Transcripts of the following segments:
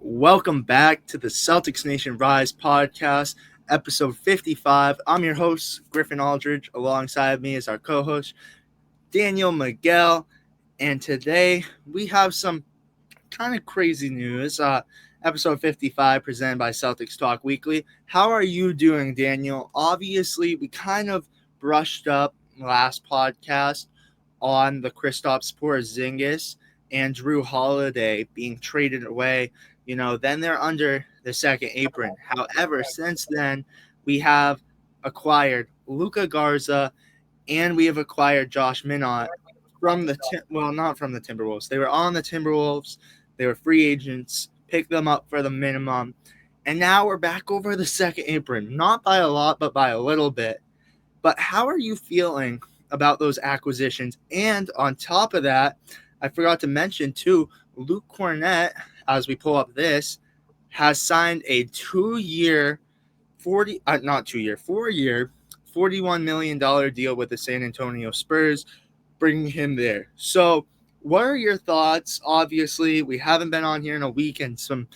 Welcome back to the Celtics Nation Rise podcast, episode 55. I'm your host, Griffin Aldrich. Alongside me is our co host, Daniel Miguel. And today we have some kind of crazy news. Episode 55 presented by Celtics Talk Weekly. How are you doing, Daniel? Obviously, we kind of brushed up last podcast on the Kristaps Porzingis and Drew Holiday being traded away. Then they're under the second apron. However, since then, we have acquired Luka Garza and we have acquired Josh Minott from not from the Timberwolves. They were on the Timberwolves. They were free agents. Picked them up for the minimum. And now we're back over the second apron. Not by a lot, but by a little bit. But how are you feeling about those acquisitions? And on top of that, I forgot to mention too, Luke Kornet, as we pull up this, has signed a 4-year, $41 million deal with the San Antonio Spurs, bringing him there. So what are your thoughts? Obviously, we haven't been on here in a week and some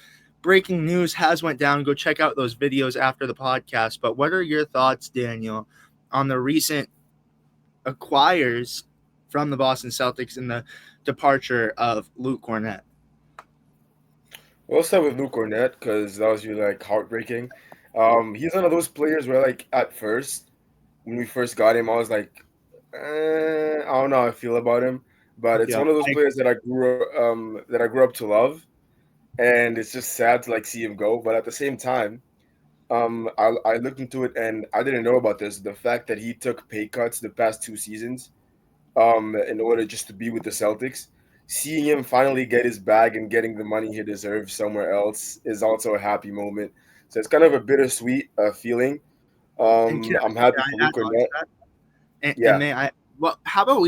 breaking news has went down. Go check out those videos after the podcast. But what are your thoughts, Daniel, on the recent acquires from the Boston Celtics and the departure of Luke Kornet? We'll start with Luke Kornet because that was really heartbreaking. He's one of those players where at first when we first got him, I was like, I don't know how I feel about him, but it's Yeah, one of those players that I grew up to love, and it's just sad to see him go. But at the same time, I looked into it and I didn't know about this. The fact that he took pay cuts the past 2 seasons, in order just to be with the Celtics. Seeing him finally get his bag and getting the money he deserves somewhere else is also a happy moment. So it's kind of a bittersweet feeling. and I'm happy can for I Luke add on to Kornet. that? And Yeah, may I? Well, how about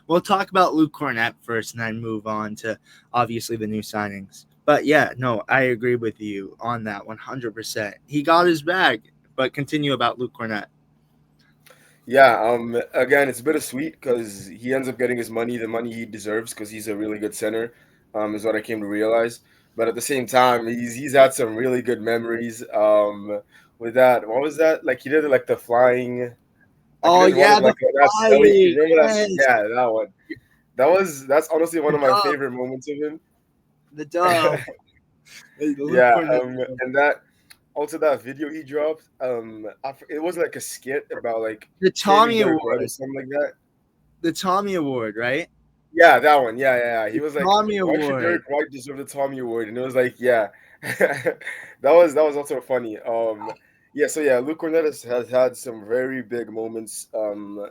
we'll talk about Luke Kornet first, and then move on to obviously the new signings. But yeah, no, I agree with you on that 100%. He got his bag, but continue about Luke Kornet. yeah. Again, it's bittersweet because he ends up getting his money, the money he deserves, because he's a really good center. Is what I came to realize. But at the same time, he's had some really good memories. With that, what was that? Like he did the flying. Like he Oh did one yeah, of the that Skelly. flying, Remember that? yes, Yeah, that one. That's honestly one the of my dub, favorite moments of him. the dub. Luke Yeah, Kornet. and that also that video he dropped. It was like a skit about The shaving Tommy Derek White or Award, something like that. the Tommy Award, right? Yeah, that one. Yeah. He The was like, Tommy "Why should Award. Derek White deserve the Tommy Award?" And it was like, "Yeah." That was also funny. Yeah. So yeah, Luke Kornet has had some very big moments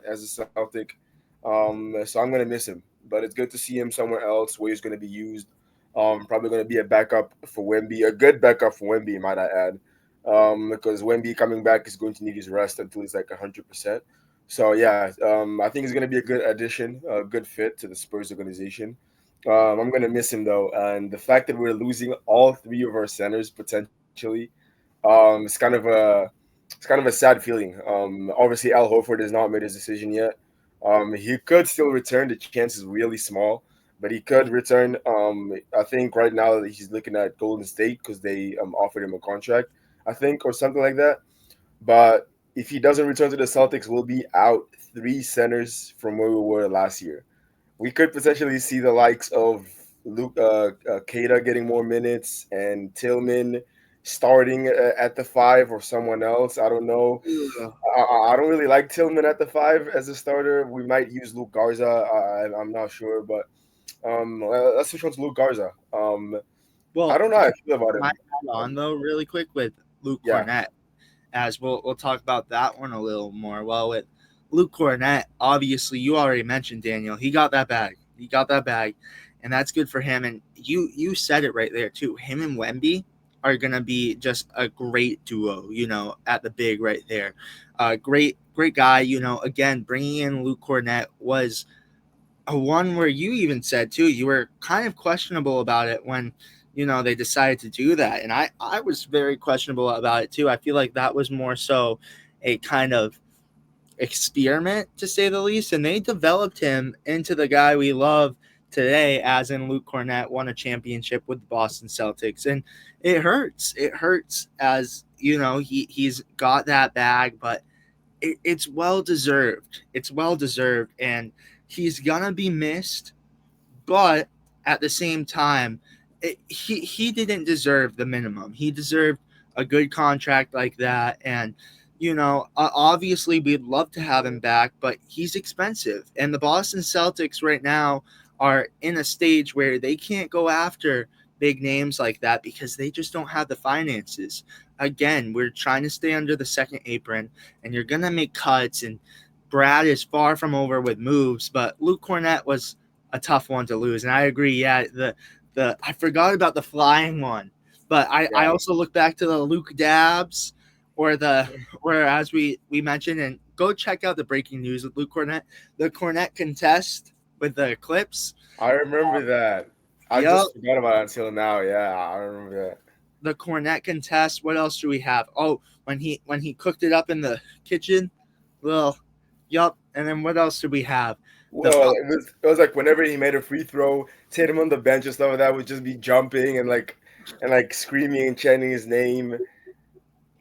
as a Celtic. So I'm gonna miss him, but it's good to see him somewhere else where he's gonna be used. Probably gonna be a backup for Wemby, a good backup for Wemby, might I add. Because Wemby coming back is going to need his rest until he's like 100%. So yeah, I think he's going to be a good addition, a good fit to the Spurs organization. I'm going to miss him though, and the fact that we're losing all three of our centers potentially, it's kind of a sad feeling. Obviously, Al Horford has not made his decision yet. He could still return. The chance is really small, but he could return. I think right now he's looking at Golden State because they offered him a contract, I think, or something like that. But if he doesn't return to the Celtics, we'll be out three centers from where we were last year. We could potentially see the likes of Luke Keita getting more minutes and Tillman starting at the five or someone else. I don't know. Ugh. I don't really like Tillman at the five as a starter. We might use Luke Garza. I'm not sure, but let's switch on to Luke Garza. I Well, don't know how I feel about can I him. add on though, really quick with Luke Yeah, Kornet? As we'll talk about that one a little more. Well, with Luke Kornet, obviously you already mentioned Daniel. He got that bag. He got that bag, and that's good for him. And you said it right there too. Him and Wemby are gonna be just a great duo. At the big right there. Great guy. Again, bringing in Luke Kornet was a one where you even said too you were kind of questionable about it when they decided to do that, and I was very questionable about it too. I feel like that was more so a kind of experiment, to say the least, and they developed him into the guy we love today, as in Luke Kornet won a championship with the Boston Celtics, and it hurts. It hurts as he's got that bag, but it's well deserved. It's well deserved, and he's gonna be missed. But at the same time, he didn't deserve the minimum. He deserved a good contract like that, and obviously we'd love to have him back, but he's expensive, and the Boston Celtics right now are in a stage where they can't go after big names like that because they just don't have the finances. Again, we're trying to stay under the second apron, and you're gonna make cuts, and Brad is far from over with moves, but Luke Kornet was a tough one to lose. And I agree. Yeah, the I forgot about the flying one, but I Yeah, also look back to the Luke Dabs, or the where as we mentioned, and go check out the breaking news with Luke Cornett, the Cornett contest with the clips. I remember that. I Yep, just forgot about it until now. Yeah, I remember that. the Cornett contest. What else do we have? Oh, when he cooked it up in the kitchen. Well, yup. And then what else do we have? The Well, it was like whenever he made a free throw, Tatum on the bench and stuff like that would just be jumping and screaming and chanting his name.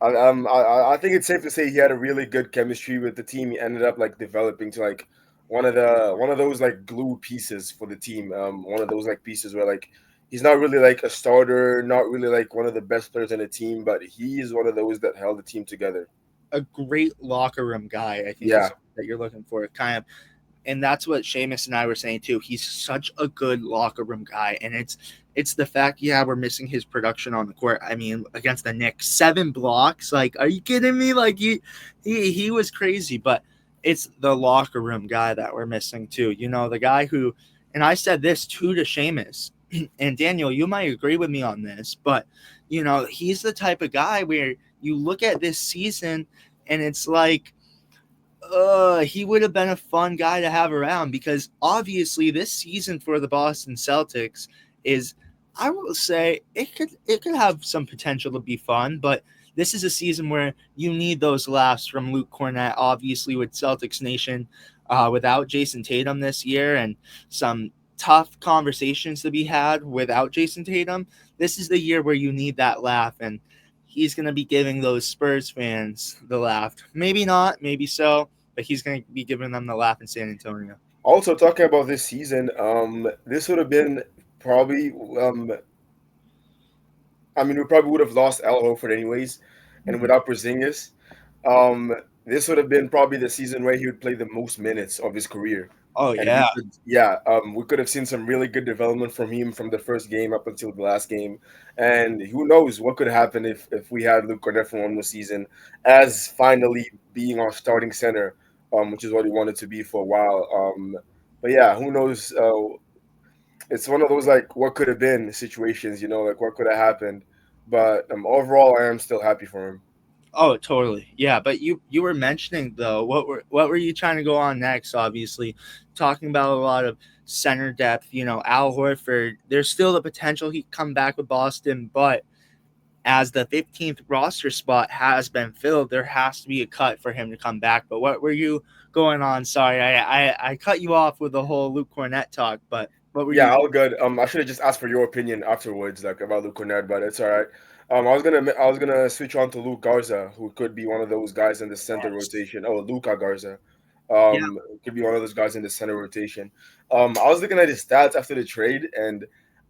I think it's safe to say he had a really good chemistry with the team. He ended up like developing to like one of those like glue pieces for the team. One of those like pieces where like he's not really like a starter, not really like one of the best players on the team, but he is one of those that held the team together. a great locker room guy, I think, is Yeah, that you're looking for. Kind of, and that's what Seamus and I were saying too. He's such a good locker room guy, and it's the fact, yeah, we're missing his production on the court. I mean, against the Knicks, 7 blocks. Like, are you kidding me? Like, he was crazy, but it's the locker room guy that we're missing too. The guy who, and I said this too to Seamus, and Daniel, you might agree with me on this, but he's the type of guy where you look at this season and it's like, he would have been a fun guy to have around, because obviously this season for the Boston Celtics is, I will say, it could have some potential to be fun, but this is a season where you need those laughs from Luke Kornet, obviously with Celtics Nation, without Jason Tatum this year, and some tough conversations to be had without Jason Tatum. This is the year where you need that laugh, and he's going to be giving those Spurs fans the laugh. Maybe not, maybe so, but he's going to be giving them the laugh in San Antonio. also, talking about this season, this would have been probably, I mean, we probably would have lost Al Horford anyways, and Mhm. without Porzingis, um, this would have been probably the season where he would play the most minutes of his career, Oh and we yeah. could, yeah, we could have seen some really good development from him from the first game up until the last game, and who knows what could happen if we had Luke Kornet for one more season as finally being our starting center, which is what he wanted to be for a while. But yeah, who knows? It's one of those like what could have been situations, like what could have happened. But overall, I am still happy for him. Oh, totally. Yeah, but you were mentioning though, what were you trying to go on next? Obviously, talking about a lot of center depth. Al Horford. There's still the potential he could come back with Boston, but as the 15th roster spot has been filled, there has to be a cut for him to come back. But what were you going on? Sorry, I cut you off with the whole Luke Cornett talk, but what were you? Yeah, all good. I should have just asked for your opinion afterwards, like about Luke Kornet, but it's all right. I was gonna switch on to Luke Garza, who could be one of those guys in the center Yes. rotation. Oh, Luca Garza, Yeah. could be one of those guys in the center rotation. I was looking at his stats after the trade, and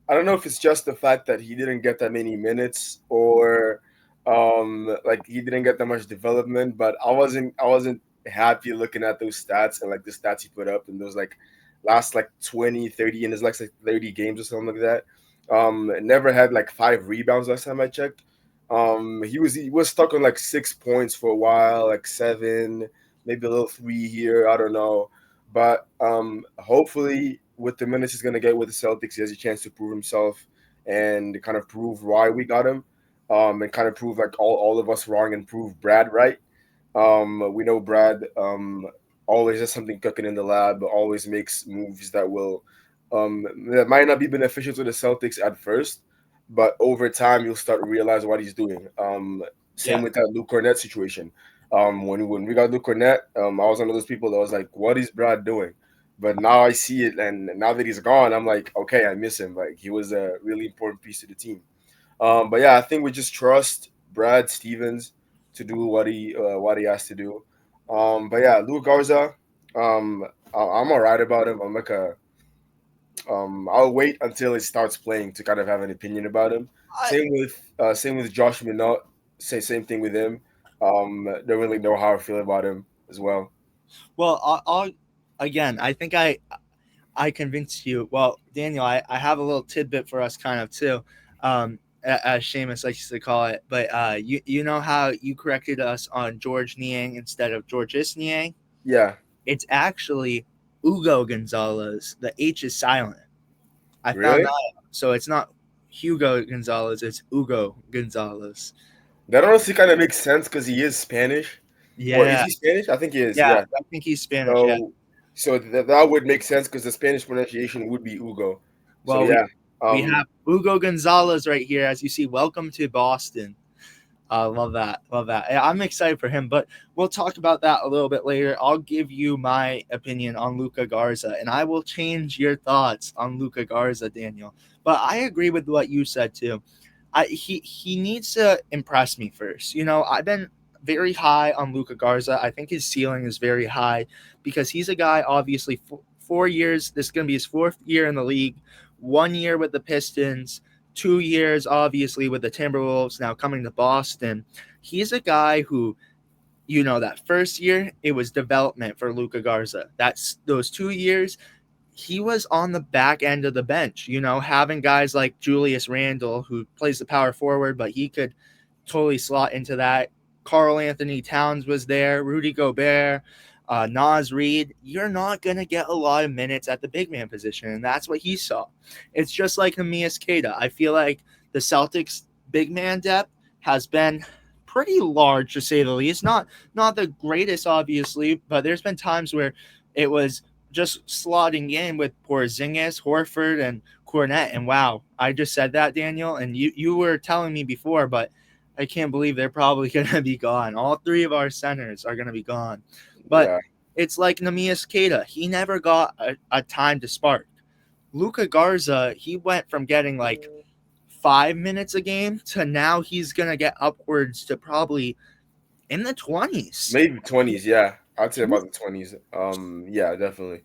I don't know if it's just the fact that he didn't get that many minutes or like he didn't get that much development, but I wasn't happy looking at those stats and like the stats he put up and those like last like 20, 30 in his last like 30 games or something like that. Never had like 5 rebounds last time I checked. He was stuck on like 6 points for a while, like seven, maybe a little three here. I don't know. But hopefully with the minutes he's gonna get with the Celtics, he has a chance to prove himself and kind of prove why we got him. And kind of prove like all of us wrong and prove Brad right. We know Brad always has something cooking in the lab, always makes moves that might not be beneficial to the Celtics at first, but over time you'll start to realize what he's doing. Same Yeah. with that Luke Cornett situation. When we got Luke Cornett, I was one of those people that was like, "What is Brad doing?" But now I see it, and now that he's gone, I'm like, okay, I miss him. Like he was a really important piece to the team. But yeah, I think we just trust Brad Stevens to do what he has to do. But yeah, Luke Garza, um, I'm alright about him. I'm like a I'll wait until he starts playing to kind of have an opinion about him. I, Same with Josh Minot. Same thing with him. Don't really know how I feel about him as well. well, I'll again. I think I convinced you. Well, Daniel, I have a little tidbit for us, kind of too, as Seamus likes to call it. But you know how you corrected us on George Niang instead of Georges Niang? Yeah, It's actually Hugo Gonzalez. The H is silent. I found that really. out. So it's not Hugo Gonzalez, it's Hugo Gonzalez. That honestly kind of makes sense because he is Spanish. Or is Yeah, he Spanish? I think he is. yeah, Yeah. I think he's Spanish. Yeah. So that would make sense because the Spanish pronunciation would be Ugo. So Well, yeah. we have Hugo Gonzalez right here, as you see. Welcome to Boston. Love that. Love that. I'm excited for him, but we'll talk about that a little bit later. I'll give you my opinion on Luca Garza, and I will change your thoughts on Luca Garza, Daniel. But I agree with what you said too. He needs to impress me first. You know, I've been very high on Luca Garza. I think his ceiling is very high because he's a guy. Obviously, 4 years. This is going to be his fourth year in the league. 1 year with the Pistons. 2 years, obviously, with the Timberwolves. Now coming to Boston. He's a guy who, you know, that first year it was development for Luca Garza. That's those 2 years he was on the back end of the bench, you know, having guys like Julius Randle, who plays the power forward, but he could totally slot into that. Carl Anthony Towns was there, Rudy Gobert, Nas Reed. You're not going to get a lot of minutes at the big man position, and that's what he saw. It's just like Namias Keita. I feel like the Celtics' big man depth has been pretty large, to say the least. Not the greatest, obviously, but there's been times where it was just slotting in with Porzingis, Horford, and Kornet. And wow, I just said that, Daniel, and you were telling me before, but I can't believe they're probably going to be gone. All three of our centers are going to be gone. But Yeah. it's like Namias Keita. He never got a time to spark. Luca Garza, he went from getting like 5 minutes a game to now he's going to get upwards to probably in the 20s. Maybe 20s. Yeah. I'd say about the 20s. Yeah, definitely.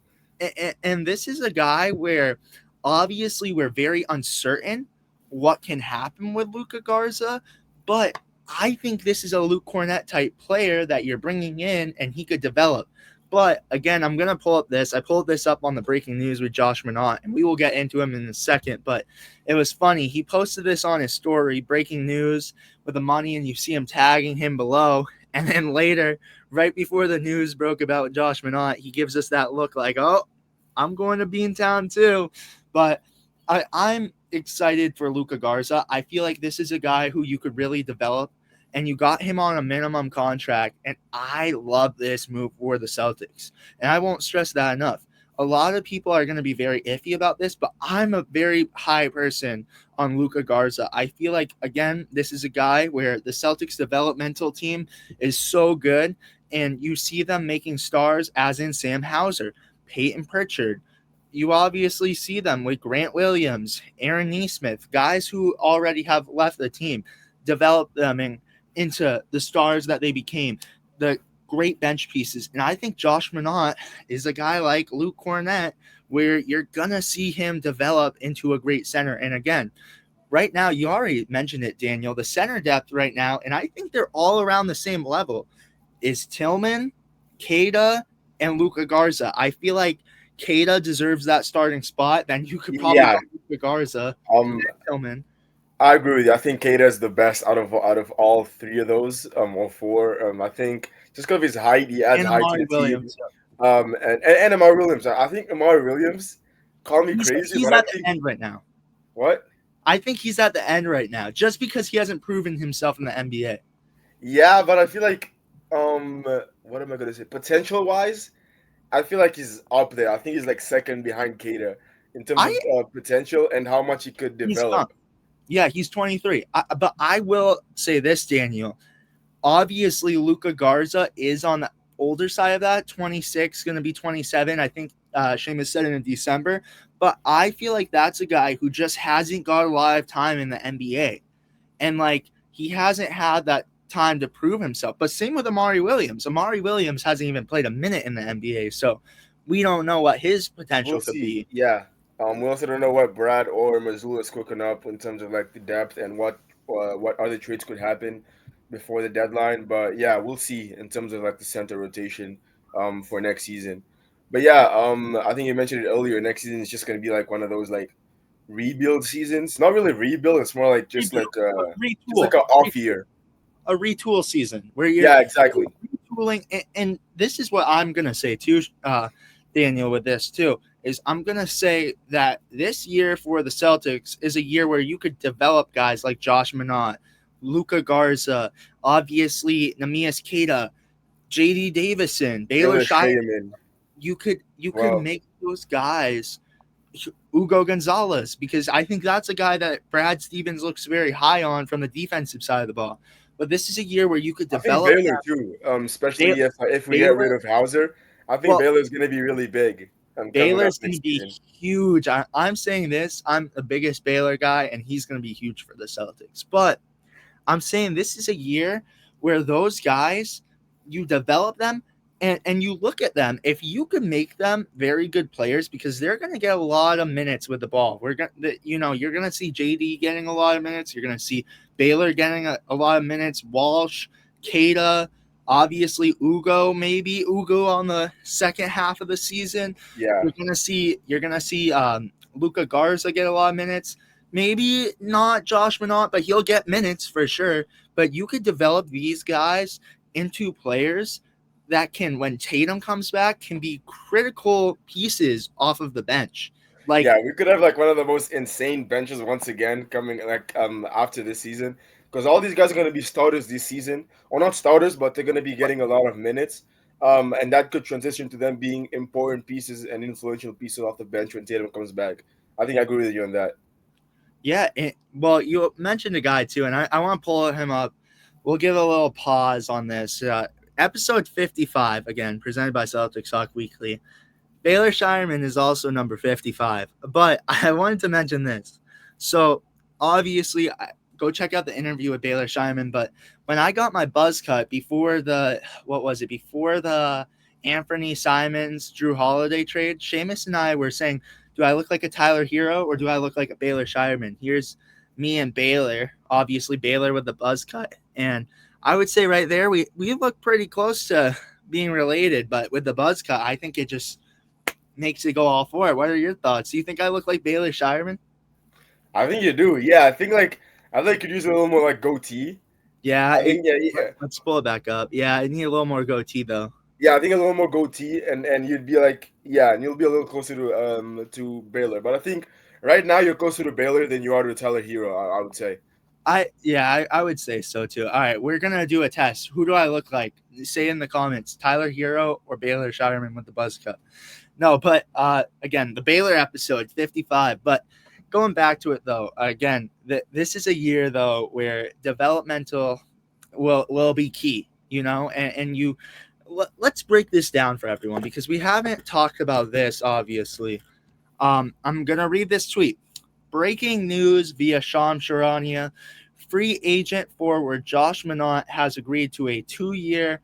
And this is a guy where obviously we're very uncertain what can happen with Luca Garza, but I think this is a Luke Kornet type player that you're bringing in and he could develop. But again, I'm going to pull up this. I pulled this up on the breaking news with Josh Minot, and we will get into him in a second. But it was funny. He posted this on his story, breaking news with the money, and you see him tagging him below. And then later, right before the news broke about Josh Minot, he gives us that look like, oh, I'm going to be in town too. But I'm excited for Luca Garza. I feel like this is a guy who you could really develop, and you got him on a minimum contract. And I love this move for the Celtics. And I won't stress that enough. A lot of people are going to be very iffy about this, but I'm a very high person on Luca Garza. I feel like, again, this is a guy where the Celtics developmental team is so good, and you see them making stars, as in Sam Hauser, Peyton Pritchard. You obviously see them with Grant Williams, Aaron Nesmith, guys who already have left the team, develop them into the stars that they became, the great bench pieces. And I think Josh Minot is a guy like Luke Kornet, where you're going to see him develop into a great center. And again, right now, you already mentioned it, Daniel, the center depth right now, and I think they're all around the same level, is Tillman, Keita, and Luca Garza. I feel like Keita deserves that starting spot. Then you could probably Yeah. go Luca Garza and Um, then Tillman. I agree with you. I think Keita is the best out of all three of those, or four. I think just because of his height, he adds And height to Amari the team. Williams. And Amari Williams. I think Amari Williams, call me He's, crazy, he's but I at the think end right now. what? I think he's at the end right now, just because he hasn't proven himself in the NBA. Yeah, but I feel like what am I gonna say? Potential wise, I feel like he's up there. I think he's like second behind Keita in terms I of potential and how much he could He's young. develop. Yeah, he's 23. But I will say this, Daniel. Obviously, Luca Garza is on the older side of that. 26, going to be 27. I think Seamus said in December, but I feel like that's a guy who just hasn't got a lot of time in the NBA, and like he hasn't had that time to prove himself. But same with Amari Williams. Amari Williams hasn't even played a minute in the NBA, so we don't know what his potential We'll could see. be. Yeah. We also don't know what Brad or Mazzulla is cooking up in terms of like the depth and what other trades could happen before the deadline. But yeah, we'll see in terms of like the center rotation for next season. But yeah, I think you mentioned it earlier. Next season is just gonna be like one of those like rebuild seasons. Not really rebuild. It's more like Rebuild, just like retool, an off year. a retool season where you're Yeah, exactly. retooling, and this is what I'm gonna say too, Daniel. With this too, is I'm gonna say that this year for the Celtics is a year where you could develop guys like Josh Minott, Luca Garza, obviously Namias Keita, J.D. Davison, Baylor Taylor Shire. Schraderman. You could Well, make those guys Ugo Gonzalez, because I think that's a guy that Brad Stevens looks very high on from the defensive side of the ball. But this is a year where you could I think develop Baylor too. Especially Bay- if we get rid Baylor. of Hauser, I think Well, Baylor's gonna be really big. Coming up Baylor's going to next be season. huge. I'm saying this. I'm the biggest Baylor guy, and he's going to be huge for the Celtics. But I'm saying this is a year where those guys, you develop them and you look at them. If you could make them very good players, because they're going to get a lot of minutes with the ball. You're going to see JD getting a lot of minutes. You're going to see Baylor getting a lot of minutes. Walsh, Kada, obviously maybe Ugo on the second half of the season. Yeah, You're gonna see Luca Garza get a lot of minutes. Maybe not Josh Minott, but he'll get minutes for sure. But you could develop these guys into players that can, when Tatum comes back, can be critical pieces off of the bench. Like, yeah, we could have like one of the most insane benches once again coming like after this season because all these guys are gonna be starters this season, or not starters, but they're gonna be getting a lot of minutes. And that could transition to them being important pieces and influential pieces off the bench when Tatum comes back. I think I agree with you on that. yeah, well, you mentioned a guy too, and I want to pull him up. We'll give a little pause on this. Episode 55, again, presented by Celtics Talk Weekly. Baylor Shireman is also number 55. But I wanted to mention this. So, obviously, go check out the interview with Baylor Shireman. But when I got my buzz cut before before the Anthony Simons, Drew Holiday trade, Seamus and I were saying, do I look like a Tyler Hero or do I look like a Baylor Shireman? Here's me and Baylor, obviously Baylor with the buzz cut. And I would say right there, we look pretty close to being related. But with the buzz cut, I think it just makes it go all for it. What are your thoughts? Do you think I look like Baylor Shireman? I think you do. Yeah, I think you could use a little more like goatee. Yeah, I think let's pull it back up. Yeah, I need a little more goatee though. yeah, I think a little more goatee, and you'd be like, yeah, and you'll be a little closer to Baylor. But I think right now you're closer to Baylor than you are to Tyler Hero. I would say. I would say so too. All right, we're gonna do a test. Who do I look like? Say in the comments, Tyler Hero or Baylor Shireman with the buzz cut. No, but again, the Baylor episode 55. But going back to it though, again, this is a year though where developmental will be key. And let's break this down for everyone because we haven't talked about this. Obviously, I'm gonna read this tweet. Breaking news via Sham Charania. Free agent forward Josh Minott has agreed to a 2-year,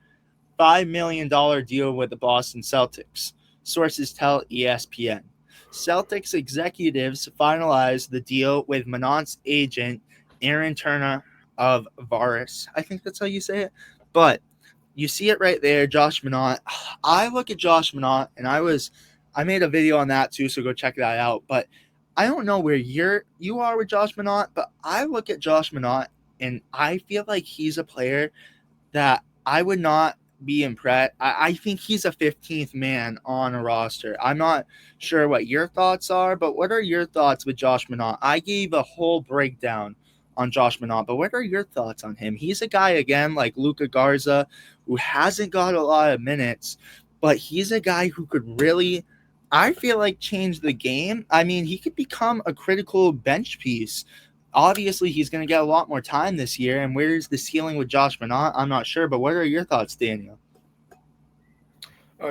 $5 million deal with the Boston Celtics. Sources tell ESPN. Celtics executives finalized the deal with Minott's agent, Aaron Turner of Varus. I think that's how you say it. But you see it right there, Josh Minott. I look at Josh Minott, and I made a video on that too, so go check that out. But I don't know where you are with Josh Minott, but I look at Josh Minott, and I feel like he's a player that I would not be impressed. I think he's a 15th man on a roster. I'm not sure what your thoughts are, but what are your thoughts with Josh Minott? I gave a whole breakdown on Josh Minott, but what are your thoughts on him? He's a guy, again, like Luca Garza, who hasn't got a lot of minutes, but he's a guy who could really, I feel like, change the game. I mean, he could become a critical bench piece. Obviously, he's going to get a lot more time this year. And where's the ceiling with Josh Minott? I'm not sure. But what are your thoughts, Daniel?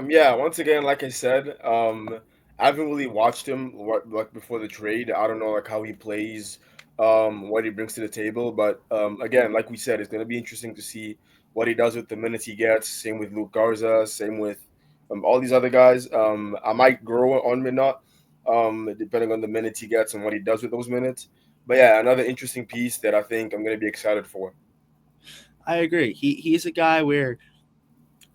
Yeah, once again, like I said, I haven't really watched him like before the trade. I don't know like how he plays, what he brings to the table. But again, like we said, it's gonna be interesting to see what he does with the minutes he gets. Same with Luke Garza. Same with all these other guys. I might grow on him or not, depending on the minutes he gets and what he does with those minutes. But yeah, another interesting piece that I think I'm gonna be excited for. I agree. He's a guy where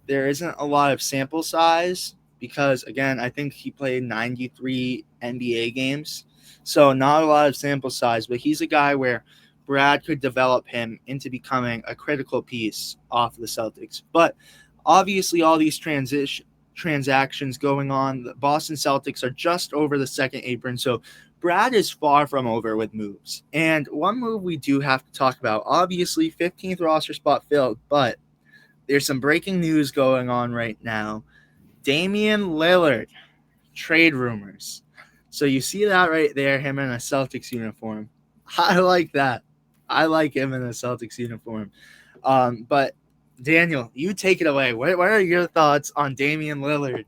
there isn't a lot of sample size because again, I think he played 93 NBA games. So not a lot of sample size, but he's a guy where Brad could develop him into becoming a critical piece off the Celtics. But obviously all these transactions going on, the Boston Celtics are just over the second apron. So Brad is far from over with moves. And one move we do have to talk about, obviously 15th roster spot filled, but there's some breaking news going on right now. Damian Lillard, trade rumors. So you see that right there, him in a Celtics uniform. I like that. I like him in a Celtics uniform. But Daniel, you take it away. What are your thoughts on Damian Lillard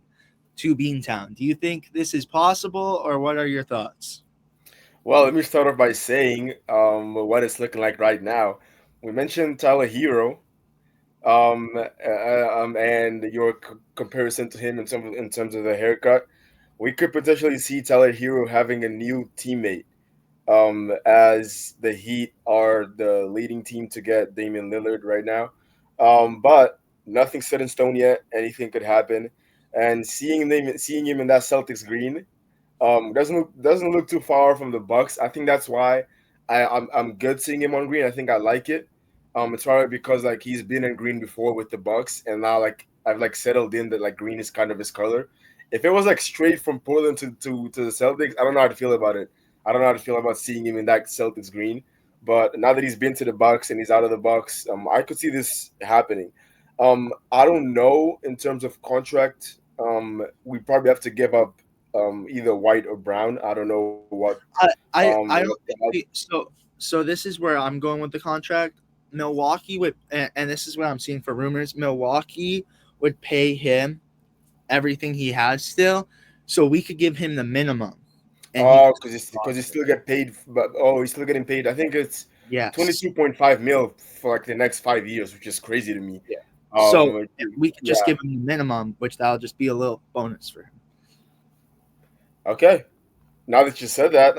to Beantown? Do you think this is possible, or what are your thoughts? Well, let me start off by saying what it's looking like right now. We mentioned Tyler Hero, and your comparison to him in terms of the haircut. We could potentially see Tyler Hero having a new teammate, as the Heat are the leading team to get Damian Lillard right now. But nothing's set in stone yet. Anything could happen. And seeing him in that Celtics green, doesn't look too far from the Bucks. I think that's why I'm good seeing him on green. I think I like it. It's probably because like he's been in green before with the Bucks, and now like I've like settled in that like green is kind of his color. If it was like straight from Portland to the Celtics, I don't know how to feel about it. I don't know how to feel about seeing him in that Celtics green. But now that he's been to the Bucks and he's out of the Bucks, I could see this happening. I don't know in terms of contract. We probably have to give up either white or brown. I don't know I don't think so this is where I'm going with the contract. Milwaukee would, and this is what I'm seeing for rumors. Milwaukee would pay him everything he has still, so we could give him the minimum, and he could because he still get paid, but he's still getting paid. I think it's yes, 22.5 mil for like the next 5 years, which is crazy to me. yeah. So we could just Yeah. give him the minimum, which that'll just be a little bonus for him. Okay. Now that you said that,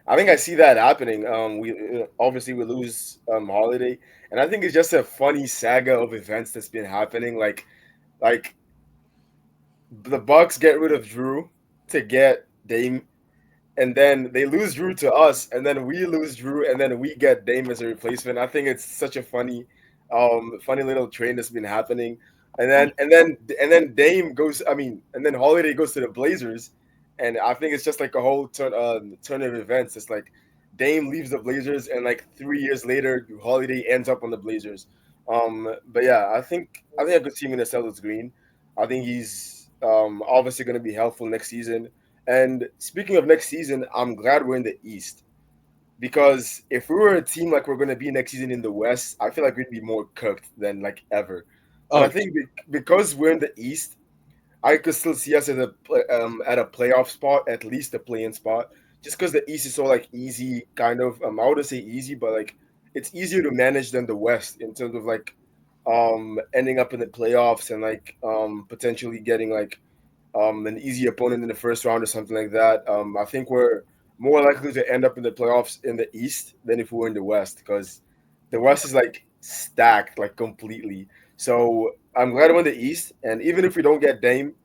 I think I see that happening. We obviously we lose Holiday, and I think it's just a funny saga of events that's been happening. Like the Bucks get rid of Drew to get Dame, and then they lose Drew to us, and then we lose Drew, and then we get Dame as a replacement. I think it's such a funny little train that's been happening. And then Dame goes. I mean, and then Holiday goes to the Blazers, and I think it's just like a whole turn of events. It's like Dame leaves the Blazers, and like 3 years later, Holiday ends up on the Blazers. But yeah, I think I could see him in the Celtics green. I think he's obviously going to be helpful next season. And speaking of next season, I'm glad we're in the East because if we were a team like we're going to be next season in the West, I feel like we'd be more cooked than like ever. But I Oh, think because we're in the East, I could still see us at a playoff spot, at least a play-in spot, just because the East is so like easy, kind of. I wouldn't say easy, but like it's easier to manage than the West in terms of like ending up in the playoffs and like potentially getting like an easy opponent in the first round or something like that. I think we're more likely to end up in the playoffs in the East than if we were in the West because the West is like stacked like completely. So I'm glad we're in the East, and even if we don't get Dame,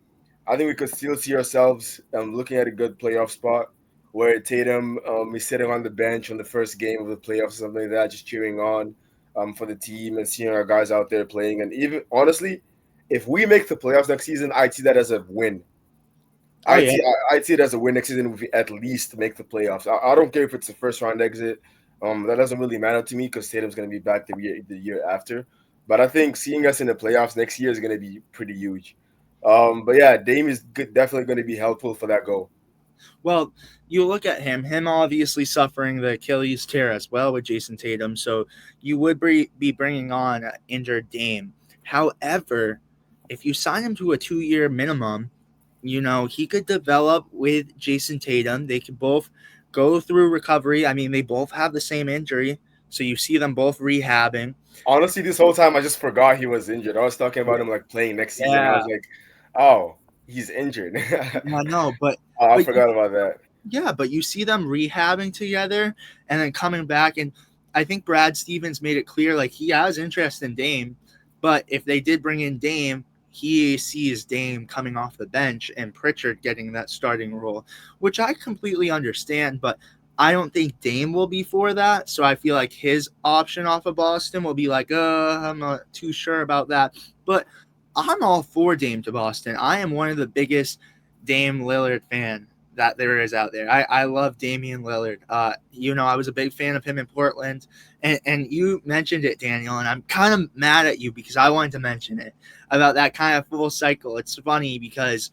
I think we could still see ourselves looking at a good playoff spot where Tatum is sitting on the bench on the first game of the playoffs or something like that, just cheering on for the team and seeing our guys out there playing. And even honestly, if we make the playoffs next season, I'd see that as a win. oh I'd yeah. see I'd see it as a win next season if we at least make the playoffs. I don't care if it's a first round exit. That doesn't really matter to me because Tatum's going to be back the year after. But I think seeing us in the playoffs next year is going to be pretty huge. But yeah, Dame is definitely going to be helpful for that goal. Well, you look at him obviously suffering the Achilles tear as well with Jason Tatum. So you would be bringing on an injured Dame. However, if you sign him to a 2-year minimum, he could develop with Jason Tatum. They could both go through recovery. I mean, they both have the same injury, so you see them both rehabbing. Honestly, this whole time I just forgot he was injured. I was talking about him like playing next season. I Yeah, was like, oh, he's injured. I know, I but forgot about that. yeah, but you see them rehabbing together and then coming back. And I think Brad Stevens made it clear like he has interest in Dame, but if they did bring in Dame, he sees Dame coming off the bench and Pritchard getting that starting role, which I completely understand. But I don't think Dame will be for that. So I feel like his option off of Boston will be like, I'm not too sure about that. But I'm all for Dame to Boston. I am one of the biggest Dame Lillard fan that there is out there. I love Damian Lillard. I was a big fan of him in Portland, and you mentioned it, Daniel, and I'm kind of mad at you because I wanted to mention it about that kind of full cycle. It's funny because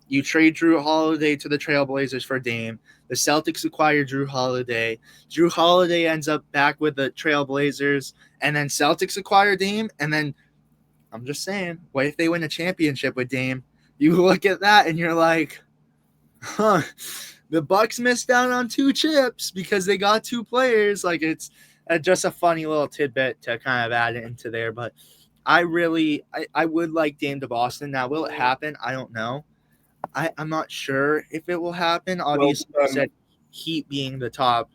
you trade Drew Holiday to the Trailblazers for Dame. The Celtics acquire Drew Holiday. Drew Holiday ends up back with the Trailblazers, and then Celtics acquire Dame, and then I'm just saying, what if they win a championship with Dame? You look at that and you're like, huh, the Bucks missed out on two chips because they got two players. Like it's just a funny little tidbit to kind of add into there. But I would like Dame to Boston. Now, will it happen? I don't know. I'm not sure if it will happen. Well, Obviously, you said Heat being the top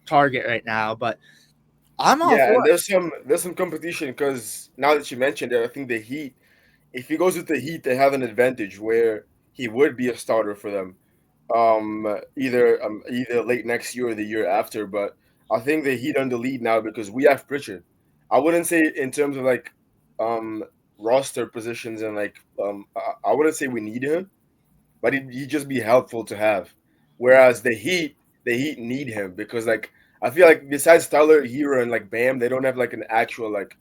target right now, but I'm all yeah, for and there's some competition because now that you mentioned it, I think the Heat, if he goes with the Heat, they have an advantage where he would be a starter for them. Either late next year or the year after. But I think the Heat on the lead now because we have Pritchard. I wouldn't say in terms of like um roster positions and like I wouldn't say we need him, but he'd just be helpful to have. Whereas the Heat need him because like I feel like besides Tyler Hero and like Bam, they don't have like an actual like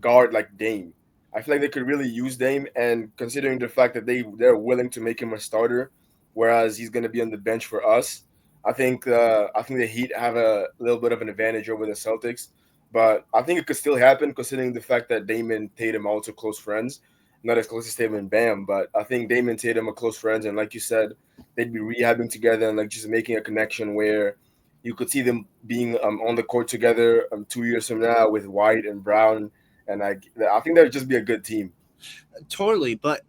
guard like Dame. I feel like they could really use Dame, and considering the fact that they're willing to make him a starter, whereas he's going to be on the bench for us, I think the Heat have a little bit of an advantage over the Celtics. But I think it could still happen considering the fact that Dame and Tatum are also close friends. Not as close as Tatum and Bam, but I think Dame and Tatum are close friends, and like you said, they'd be rehabbing together and like just making a connection where you could see them being on the court together 2 years from now with White and Brown, and I think that would just be a good team. totally. But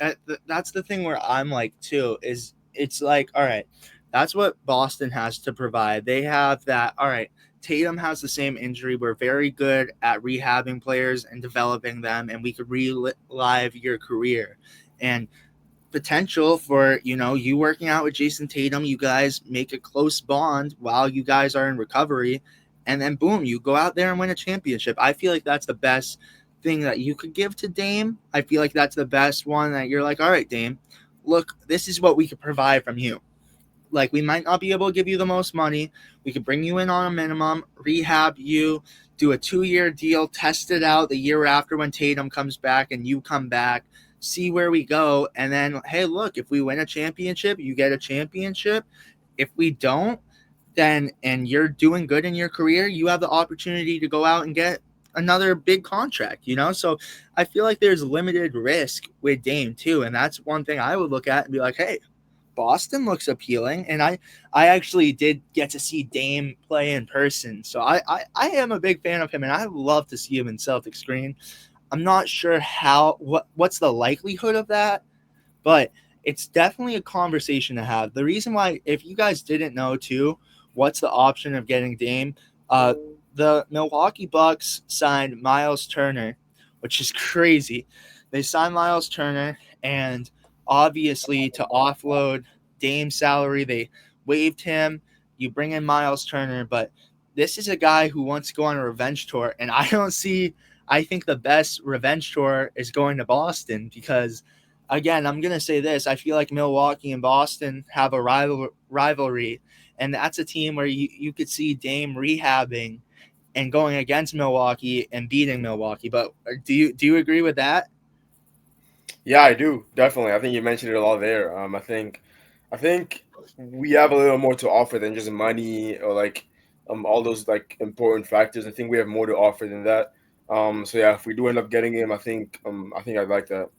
that's the thing where I'm like too is it's like, all right, that's what Boston has to provide. They have that. All right, Tatum has the same injury. We're very good at rehabbing players and developing them, and we could relive your career. And potential for you working out with Jason Tatum, you guys make a close bond while you guys are in recovery, and then boom, you go out there and win a championship. I feel like that's the best thing that you could give to Dame. I feel like that's the best one that you're like, all right, Dame, look, this is what we could provide from you. Like we might not be able to give you the most money. We could bring you in on a minimum, rehab you, do a 2-year deal, test it out the year after when Tatum comes back and you come back, see where we go, and then hey, look, if we win a championship, you get a championship. If we don't, then and you're doing good in your career, you have the opportunity to go out and get another big contract. So I feel like there's limited risk with Dame too, and that's one thing I would look at and be like, hey, Boston looks appealing, and I actually did get to see Dame play in person, so I am a big fan of him, and I love to see him in Celtics green. I'm not sure what's the likelihood of that, but it's definitely a conversation to have. The reason why, if you guys didn't know too, what's the option of getting Dame? The Milwaukee Bucks signed Miles Turner, which is crazy. They signed Miles Turner, and obviously to offload Dame's salary, they waived him. You bring in Miles Turner, but this is a guy who wants to go on a revenge tour, and I don't see. I think the best revenge tour is going to Boston because again, I'm gonna say this: I feel like Milwaukee and Boston have a rivalry, and that's a team where you could see Dame rehabbing and going against Milwaukee and beating Milwaukee. But do you agree with that? Yeah, I do definitely. I think you mentioned it all there. I think we have a little more to offer than just money or like all those like important factors. I think we have more to offer than that. So yeah, if we do end up getting him, I think I'd like that.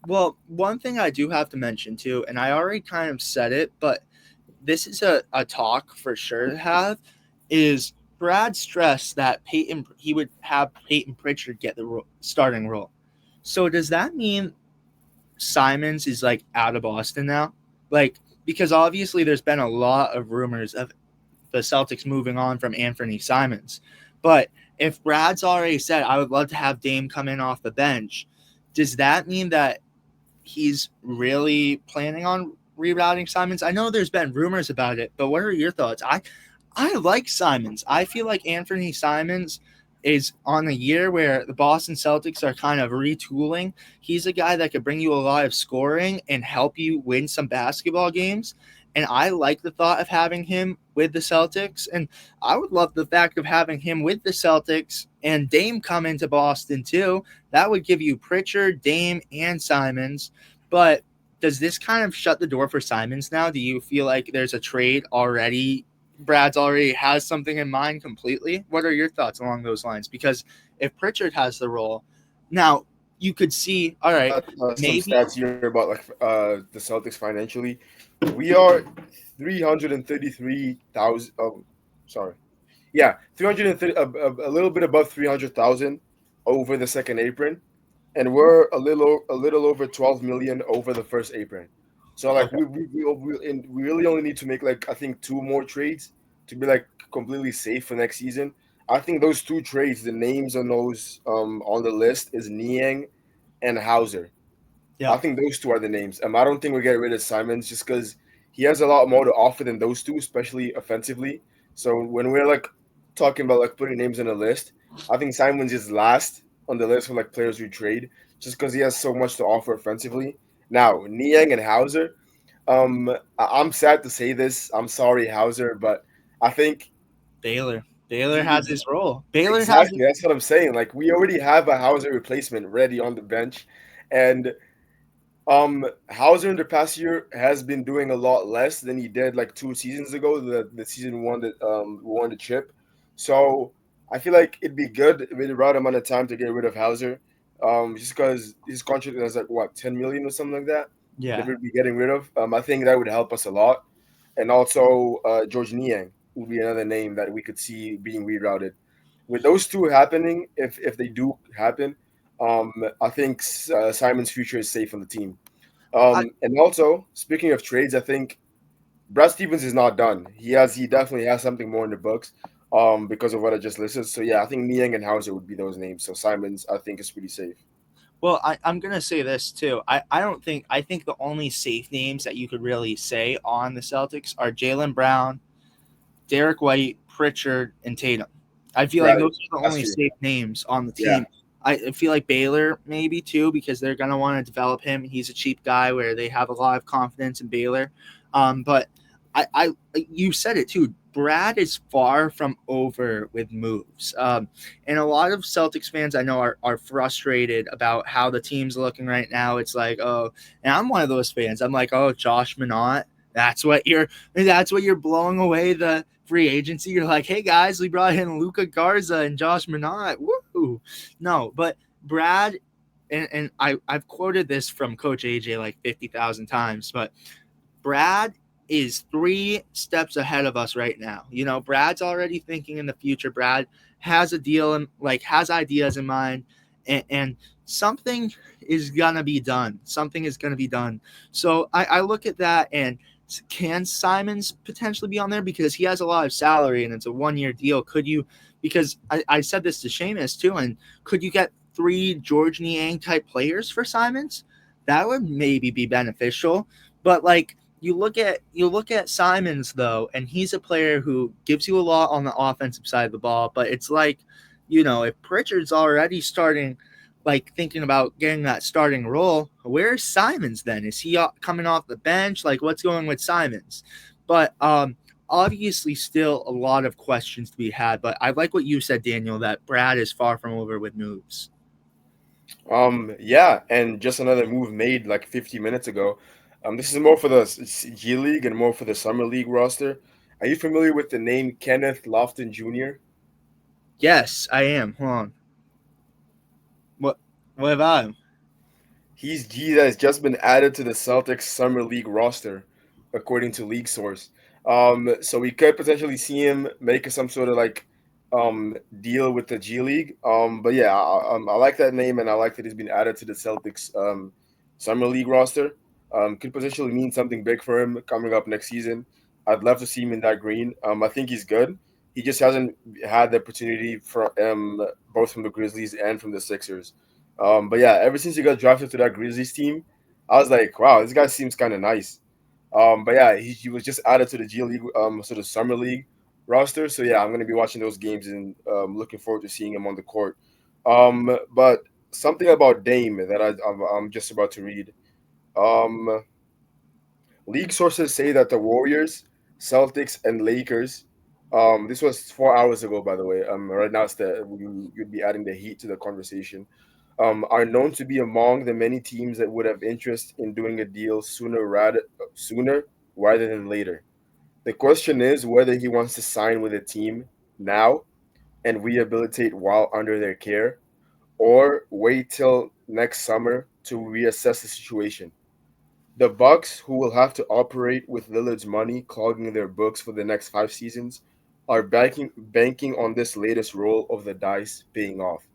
Well, one thing I do have to mention too, and I already kind of said it, but this is a talk for sure to have, is Brad stressed that he would have Peyton Pritchard get the starting role. So does that mean Simons is like out of Boston now? Like, because obviously there's been a lot of rumors of the Celtics moving on from Anthony Simons. But if Brad's already said, I would love to have Dame come in off the bench, does that mean that he's really planning on rerouting Simons? I know there's been rumors about it, but what are your thoughts? I like Simons. I feel like Anthony Simons is on a year where the Boston Celtics are kind of retooling. He's a guy that could bring you a lot of scoring and help you win some basketball games. And I like the thought of having him with the Celtics. And I would love the fact of having him with the Celtics and Dame come into Boston too. That would give you Pritchard, Dame, and Simons. But does this kind of shut the door for Simons now? Do you feel like there's a trade already? Brad's already has something in mind completely. What are your thoughts along those lines? Because if Pritchard has the role, now you could see, all right, Some maybe stats here about like the Celtics financially. We are 333,000. Oh, sorry. Yeah, 330, a little bit above 300,000 over the second apron, and we're a little over 12 million over the first apron. So like okay, we really only need to make like I think two more trades to be like completely safe for next season. I think those two trades, the names on those on the list is Niang and Hauser. yeah, I think those two are the names. I don't think we get rid of Simons just because he has a lot more to offer than those two, especially offensively. So when we're like talking about like putting names on a list, I think Simons is last on the list for like players we trade just because he has so much to offer offensively. Now Niang and Hauser, I'm sad to say this. I'm sorry, Hauser, but I think Baylor. Baylor he has his role. Baylor has exactly that's what I'm saying. Like we already have a Hauser replacement ready on the bench, and Hauser in the past year has been doing a lot less than he did like 2 seasons ago, the season one that we won the chip. So I feel like it'd be good with the right amount of time to get rid of Hauser, just because his contract is like what 10 million or something like that that yeah. we'd be getting rid of. I think that would help us a lot, and also George Niang would be another name that we could see being rerouted. With those two happening, if they do happen, um, I think Simon's future is safe on the team. I, And also, speaking of trades, I think Brad Stevens is not done. He definitely has something more in the books. Because of what I just listed. So yeah, I think Niang and Hauser would be those names. So Simons, I think, is pretty safe. well, I'm gonna say this too. I think the only safe names that you could really say on the Celtics are Jalen Brown, Derek White, Pritchard, and Tatum. I feel like Right. those are the That's only true. safe names on the Yeah. team. I feel like Baylor maybe too because they're gonna want to develop him. He's a cheap guy where they have a lot of confidence in Baylor. But I you said it too. Brad is far from over with moves. And a lot of Celtics fans I know are frustrated about how the team's looking right now. It's like, oh, and I'm one of those fans. I'm like, oh, Josh Minott, that's what you're blowing away the free agency. You're like, hey guys, we brought in Luca Garza and Josh Minott. Woo! No, but Brad and I've quoted this from Coach AJ like 50,000 times, but Brad is 3 steps ahead of us right now. You know, Brad's already thinking in the future. Brad has a deal and like has ideas in mind, and something is gonna be done. Something is gonna be done. So I look at that and can Simons potentially be on there because he has a lot of salary and it's a 1 year deal? Could you? Because I said this to Seamus too, and could you get 3 George Niang type players for Simons? That would maybe be beneficial. But like you look at Simons though, and he's a player who gives you a lot on the offensive side of the ball. But it's like, if Pritchard's already starting, like thinking about getting that starting role, where's Simons then? Is he coming off the bench? Like what's going with Simons? But obviously still a lot of questions to be had. But I like what you said, Daniel, that Brad is far from over with moves. Yeah, and just another move made like 50 minutes ago. This is more for the G League and more for the Summer League roster. Are you familiar with the name Kenneth Lofton Jr.? Yes, I am. Hold on. What what about him? He has just been added to the Celtics summer league roster, according to league source. So we could potentially see him make some sort of like deal with the G League. But yeah, I like that name, and I like that he's been added to the Celtics summer league roster. Could potentially mean something big for him coming up next season. I'd love to see him in that green. I think he's good. He just hasn't had the opportunity for both from the Grizzlies and from the Sixers. But yeah, ever since he got drafted to that Grizzlies team, I was like, wow, this guy seems kind of nice. But yeah, he was just added to the G League, sort of summer league roster. So yeah, I'm gonna be watching those games and looking forward to seeing him on the court. But something about Dame that I'm just about to read. Um, League sources say that the Warriors, Celtics, and Lakers. This was 4 hours ago, by the way. Right now you'd be adding the Heat to the conversation. Are known to be among the many teams that would have interest in doing a deal sooner rather than later. The question is whether he wants to sign with a team now and rehabilitate while under their care, or wait till next summer to reassess the situation. The Bucks, who will have to operate with Lillard's money clogging their books for the next 5 seasons, are banking on this latest roll of the dice paying off.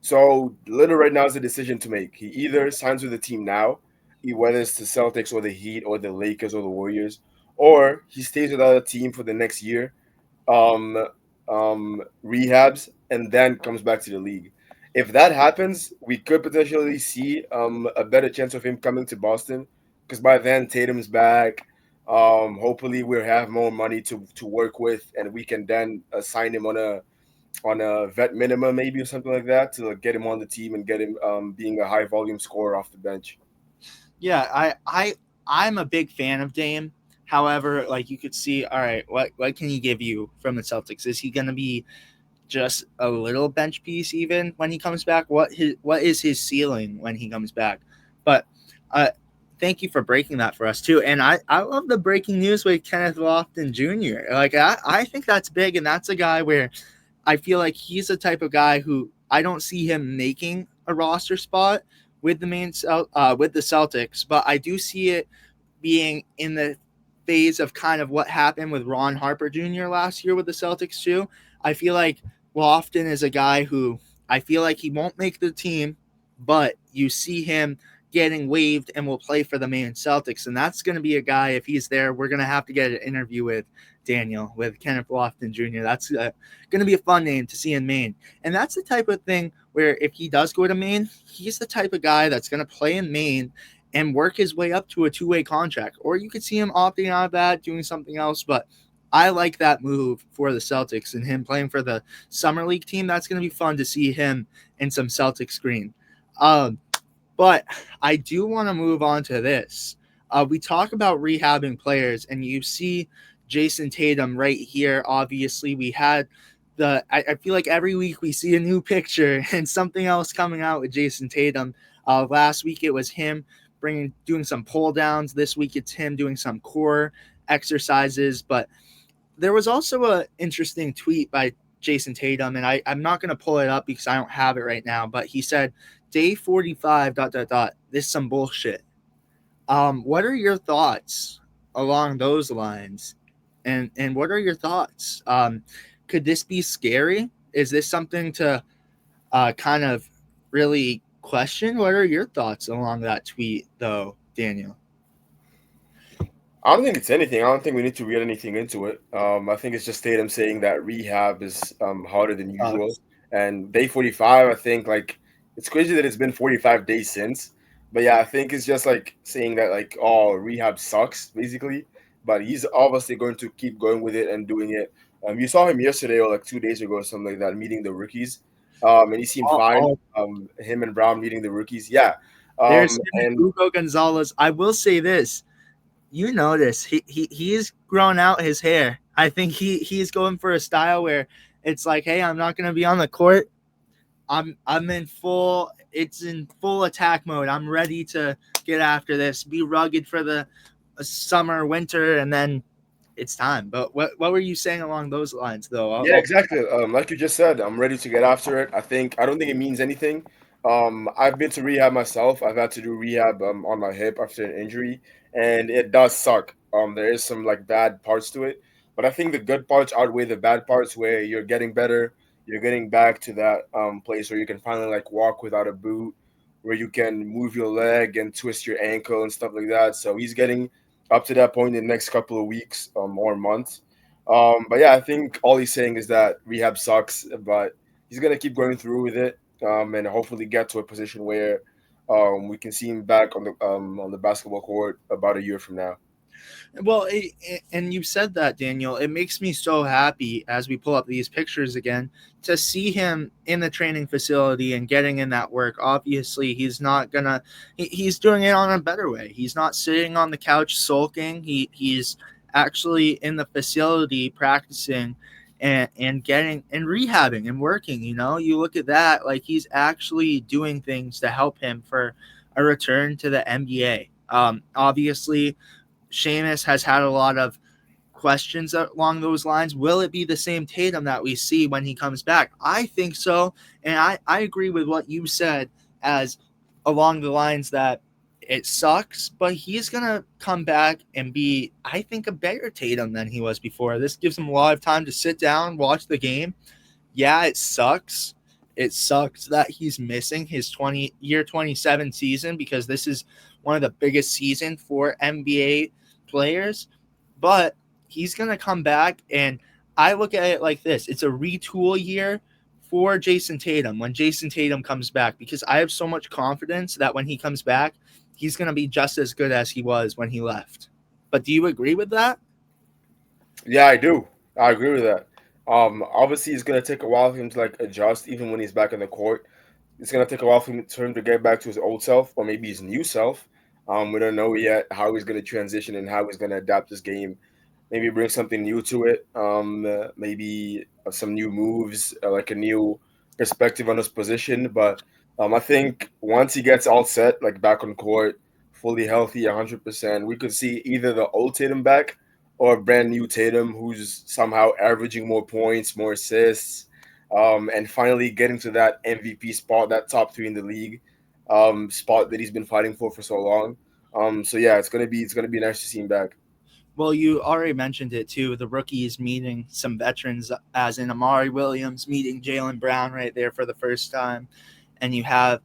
So Lillard right now has a decision to make. He either signs with the team now, whether it's the Celtics or the Heat or the Lakers or the Warriors, or he stays without a team for the next year, um, rehabs, and then comes back to the league. If that happens, we could potentially see a better chance of him coming to Boston, because by then Tatum's back. Hopefully, we'll have more money to work with, and we can then sign him on a vet minimum, maybe or something like that, to like, get him on the team and get him being a high volume scorer off the bench. Yeah, I'm a big fan of Dame. However, like you could see, all right, what can he give you from the Celtics? Is he gonna be just a little bench piece even when he comes back? What is his ceiling when he comes back? But uh, thank you for breaking that for us too. And I love the breaking news with Kenneth Lofton Jr. Like I think that's big, and that's a guy where I feel like he's the type of guy who I don't see him making a roster spot with with the Celtics, but I do see it being in the phase of kind of what happened with Ron Harper Jr. last year with the Celtics too. I feel like Lofton is a guy who I feel like he won't make the team, but you see him getting waived and will play for the Maine Celtics. And that's going to be a guy, if he's there, we're going to have to get an interview with Daniel, with Kenneth Lofton Jr. That's going to be a fun name to see in Maine. And that's the type of thing where if he does go to Maine, he's the type of guy that's going to play in Maine and work his way up to a two-way contract. Or you could see him opting out of that, doing something else. But I like that move for the Celtics and him playing for the summer league team. That's going to be fun to see him in some Celtics green. But I do want to move on to this. We talk about rehabbing players, and you see Jason Tatum right here. Obviously, we had I feel like every week we see a new picture and something else coming out with Jason Tatum. Last week it was him doing some pull downs. This week it's him doing some core exercises. But there was also an interesting tweet by Jason Tatum, and I'm not going to pull it up because I don't have it right now, but he said, day 45, ... This is some bullshit. What are your thoughts along those lines? And what are your thoughts? Could this be scary? Is this something to kind of really question? What are your thoughts along that tweet, though, Daniel? I don't think it's anything. I don't think we need to read anything into it. I think it's just Tatum saying that rehab is harder than usual. Thoughts? And day 45, I think like it's crazy that it's been 45 days since. But yeah, I think it's just like saying that like oh rehab sucks basically. But he's obviously going to keep going with it and doing it. You saw him yesterday or like 2 days ago or something like that, meeting the rookies. And he seemed fine. All Him and Brown meeting the rookies. Yeah. There's him and And Hugo Gonzalez. I will say this. You notice he's grown out his hair. I think he's going for a style where it's like, hey, I'm not gonna be on the court. I'm in full. It's in full attack mode. I'm ready to get after this. Be rugged for the summer, winter, and then it's time. But what were you saying along those lines, though? yeah, exactly. Like you just said, I'm ready to get after it. I don't think it means anything. I've been to rehab myself. I've had to do rehab on my hip after an injury, and it does suck. There is some like bad parts to it, but I think the good parts outweigh the bad parts. Where you're getting better, you're getting back to that place where you can finally like walk without a boot, where you can move your leg and twist your ankle and stuff like that. So he's getting up to that point in the next couple of weeks or months. But yeah, I think all he's saying is that rehab sucks, but he's gonna keep going through with it, and hopefully get to a position where we can see him back on the basketball court about a year from now. Well, and you said that, Daniel. It makes me so happy as we pull up these pictures again to see him in the training facility and getting in that work. Obviously, he's not gonna. He's doing it on a better way. He's not sitting on the couch sulking. He's actually in the facility practicing and getting and rehabbing and working. You look at that, like he's actually doing things to help him for a return to the NBA. Obviously, Sheamus has had a lot of questions along those lines. Will it be the same Tatum that we see when he comes back? I think so. And I agree with what you said as along the lines that it sucks, but he's going to come back and be, I think, a better Tatum than he was before. This gives him a lot of time to sit down, watch the game. Yeah, it sucks. It sucks that he's missing his 27 season because this is one of the biggest seasons for NBA players, but he's going to come back. And I look at it like this: it's a retool year for Jason Tatum when Jason Tatum comes back, because I have so much confidence that when he comes back, he's going to be just as good as he was when he left. But do you agree with that? Yeah, I do. I agree with that. Obviously, it's gonna take a while for him to like adjust, even when he's back in the court. It's gonna take a while for him to get back to his old self or maybe his new self. We don't know yet how he's gonna transition and how he's gonna adapt his game. Maybe bring something new to it. Maybe some new moves, like a new perspective on his position. But I think once he gets all set, like back on court, fully healthy, 100%, we could see either the old Tatum back or a brand new Tatum who's somehow averaging more points, more assists, and finally getting to that MVP spot, that top three in the league spot that he's been fighting for so long. So yeah, it's gonna be nice to see him back. Well, you already mentioned it too. The rookies meeting some veterans, as in Amari Williams meeting Jalen Brown right there for the first time, and you have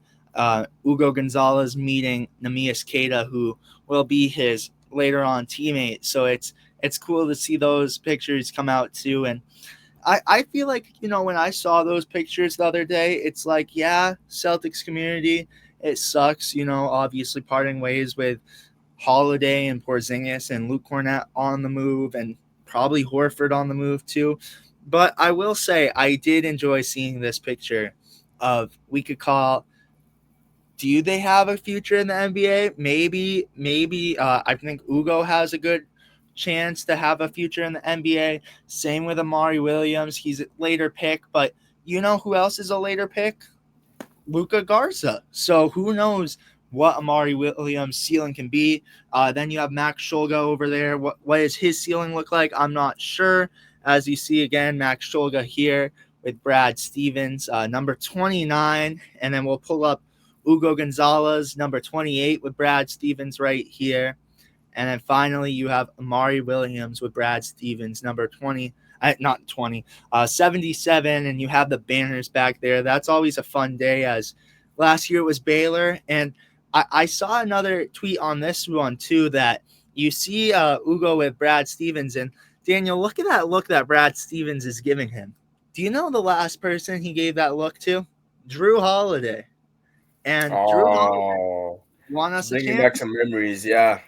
Ugo Gonzalez meeting Namias Keita, who will be his later on teammate. So it's cool to see those pictures come out too. And I feel like, when I saw those pictures the other day, it's like, yeah, Celtics community, it sucks, obviously parting ways with Holiday and Porzingis and Luke Kornet on the move, and probably Horford on the move too. But I will say I did enjoy seeing this picture of, we could call, do they have a future in the NBA? Maybe. I think Ugo has a good chance to have a future in the NBA. Same with Amari Williams. He's a later pick, but you know who else is a later pick? Luca Garza. So who knows what Amari Williams' ceiling can be. Then you have Max Shulga over there. What does his ceiling look like? I'm not sure. As you see again, Max Shulga here with Brad Stevens, number 29. And then we'll pull up Ugo Gonzalez, number 28, with Brad Stevens right here. And then finally, you have Amari Williams with Brad Stevens, number 20, not 20, 77. And you have the banners back there. That's always a fun day, as last year it was Baylor. And I saw another tweet on this one, too, that you see Ugo with Brad Stevens. And Daniel, look at that look that Brad Stevens is giving him. Do you know the last person he gave that look to? Drew Holiday. And Drew Holiday Oh, won it's us a bringing back championship. some memories. Yeah.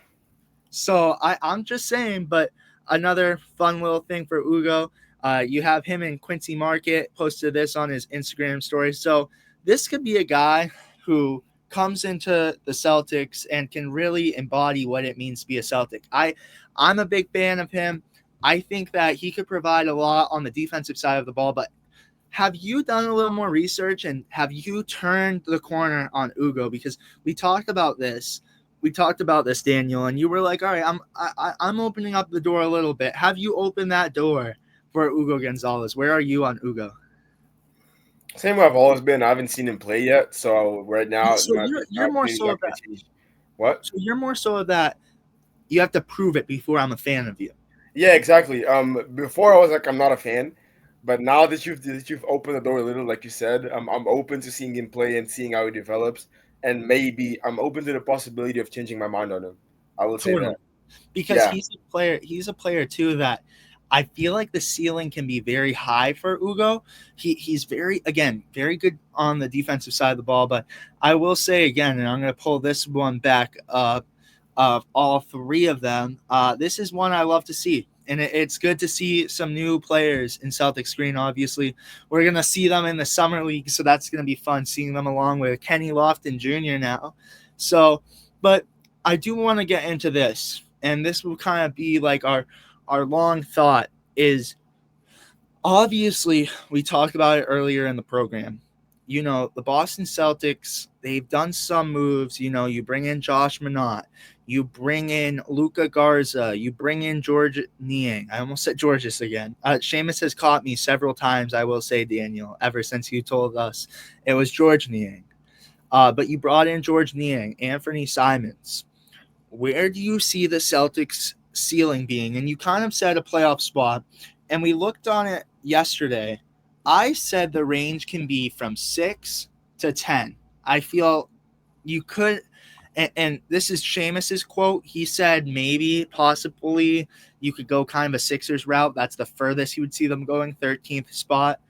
So I'm just saying, but another fun little thing for Ugo. You have him in Quincy Market posted this on his Instagram story. So this could be a guy who comes into the Celtics and can really embody what it means to be a Celtic. I'm a big fan of him. I think that he could provide a lot on the defensive side of the ball, but have you done a little more research and have you turned the corner on Ugo? Because we talked about this. We talked about this, Daniel, and you were like, "All right, I'm opening up the door a little bit." Have you opened that door for Ugo Gonzalez? Where are you on Ugo? Same way I've always been. I haven't seen him play yet, so right now So my you're more opinion's so not of going that. to change. What? So you're more so of that. You have to prove it before I'm a fan of you. Yeah, exactly. Before I was like, I'm not a fan, but now that you've opened the door a little, like you said, I'm open to seeing him play and seeing how he develops, and maybe I'm open to the possibility of changing my mind on him. I will say Totally. that. Because Yeah, he's a player too that I feel like the ceiling can be very high for Ugo. He's very good on the defensive side of the ball, but I will say again, and I'm going to pull this one back up of all three of them. This is one I love to see. And it's good to see some new players in Celtics green. Obviously, we're gonna see them in the summer league, so that's gonna be fun seeing them along with Kenny Lofton Jr. now. So, but I do want to get into this, and this will kind of be like our long thought is obviously we talked about it earlier in the program. The Boston Celtics, they've done some moves. You bring in Josh Minott, you bring in Luca Garza, you bring in George Niang. I almost said Georges again. Seamus has caught me several times, I will say, Daniel, ever since you told us it was George Niang. But you brought in George Niang, Anthony Simons. Where do you see the Celtics ceiling being? And you kind of said a playoff spot, and we looked on it yesterday. I said the range can be from 6 to 10. I feel you could, and this is Seamus's quote. He said maybe, possibly, you could go kind of a Sixers route. That's the furthest he would see them going, 13th spot.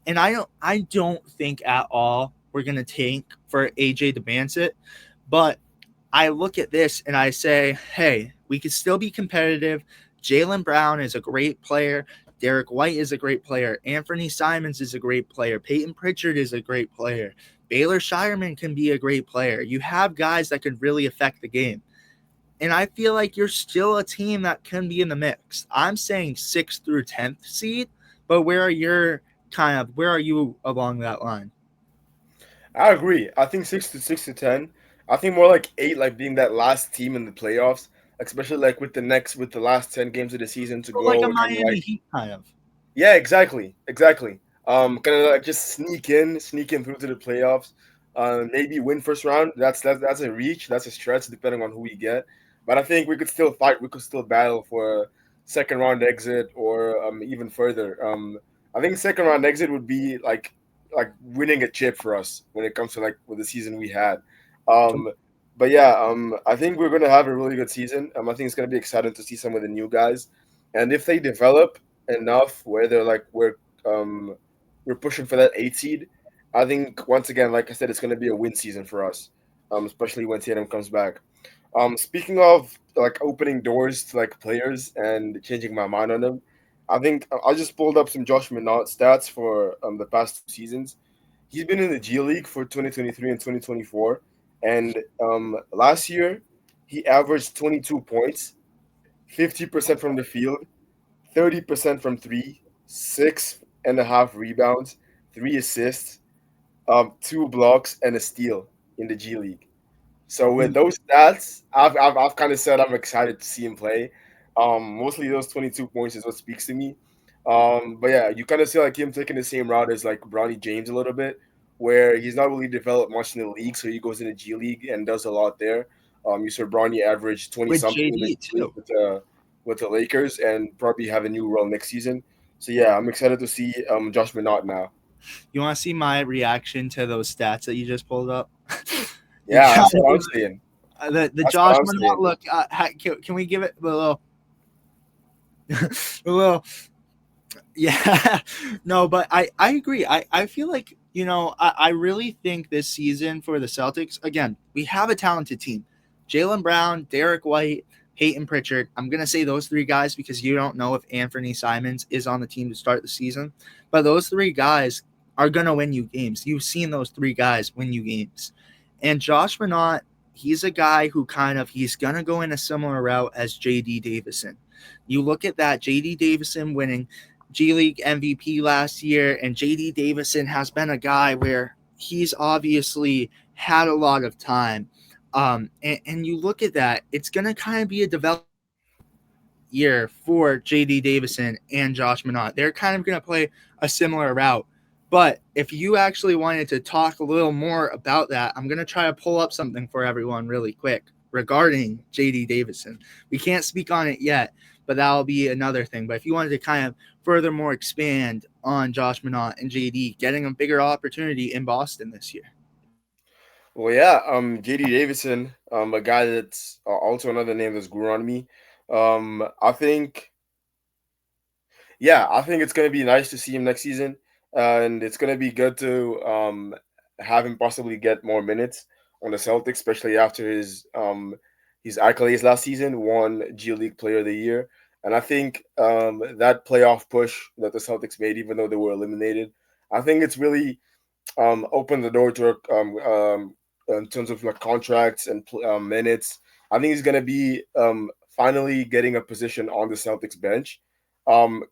And I don't think at all we're gonna tank for AJ DeBansett, but I look at this and I say, hey, we could still be competitive. Jaylen Brown is a great player. Derek White is a great player. Anthony Simons is a great player. Peyton Pritchard is a great player. Baylor Shireman can be a great player. You have guys that could really affect the game. And I feel like you're still a team that can be in the mix. I'm saying 6th through 10th seed, but where are you along that line? I agree. I think 6 to 10. I think more like 8, like being that last team in the playoffs, especially like with the last 10 games of the season to So like go a and kind of Miami like. Heat kind of. Yeah, exactly. Kind of like just sneak in through to the playoffs. Maybe win first round. That's a reach. That's a stretch depending on who we get. But I think we could still fight. We could still battle for a second round exit or even further. I think second round exit would be like winning a chip for us when it comes to like with the season we had. Um, but yeah, I think we're gonna have a really good season. I think it's gonna be exciting to see some of the new guys, and if they develop enough where they're like um we're pushing for that 8 seed. I think once again, like I said, it's going to be a win season for us, especially when Tatum comes back. Speaking of like opening doors to like players and changing my mind on them, I think I just pulled up some Josh Minott stats for the past 2 seasons. He's been in the G League for 2023 and 2024, and last year he averaged 22 points, 50% from the field, 30% from three, 6.5 rebounds, 3 assists, 2 blocks, and a steal in the G League. So with those stats, I've kind of said I'm excited to see him play. Mostly those 22 points is what speaks to me. But yeah, you kind of see like him taking the same route as like Bronny James a little bit, where he's not really developed much in the league, so he goes in the G League and does a lot there. You saw Bronny average 20 With something in the JD G League too. with the Lakers and probably have a new role next season. So yeah, I'm excited to see Josh Minott now. You want to see my reaction to those stats that you just pulled up? You Yeah, got that's what I'm saying. the That's what Josh I'm Minot saying. look. Can we give it a little, a little? Yeah, no, but I agree. I feel like I really think this season for the Celtics again we have a talented team. Jaylen Brown, Derek White, Peyton Pritchard. I'm gonna say those three guys because you don't know if Anthony Simons is on the team to start the season, but those three guys are gonna win you games. You've seen those three guys win you games, and Josh Minott, he's a guy who he's gonna go in a similar route as JD Davison. You look at that JD Davison winning G League MVP last year, and JD Davison has been a guy where he's obviously had a lot of time. And you look at that, it's going to kind of be a development year for JD Davison and Josh Minott. They're kind of going to play a similar route. But if you actually wanted to talk a little more about that, I'm going to try to pull up something for everyone really quick regarding JD Davison. We can't speak on it yet, but that'll be another thing. But if you wanted to kind of furthermore expand on Josh Minot and JD getting a bigger opportunity in Boston this year. Well, yeah, JD Davison, a guy that's also another name that's grew on me. I think, yeah, I think it's gonna be nice to see him next season, and it's gonna be good to have him possibly get more minutes on the Celtics, especially after his accolades last season, won G League Player of the Year, and I think that playoff push that the Celtics made, even though they were eliminated, I think it's really opened the door to in terms of like contracts and minutes. I think he's gonna be finally getting a position on the Celtics bench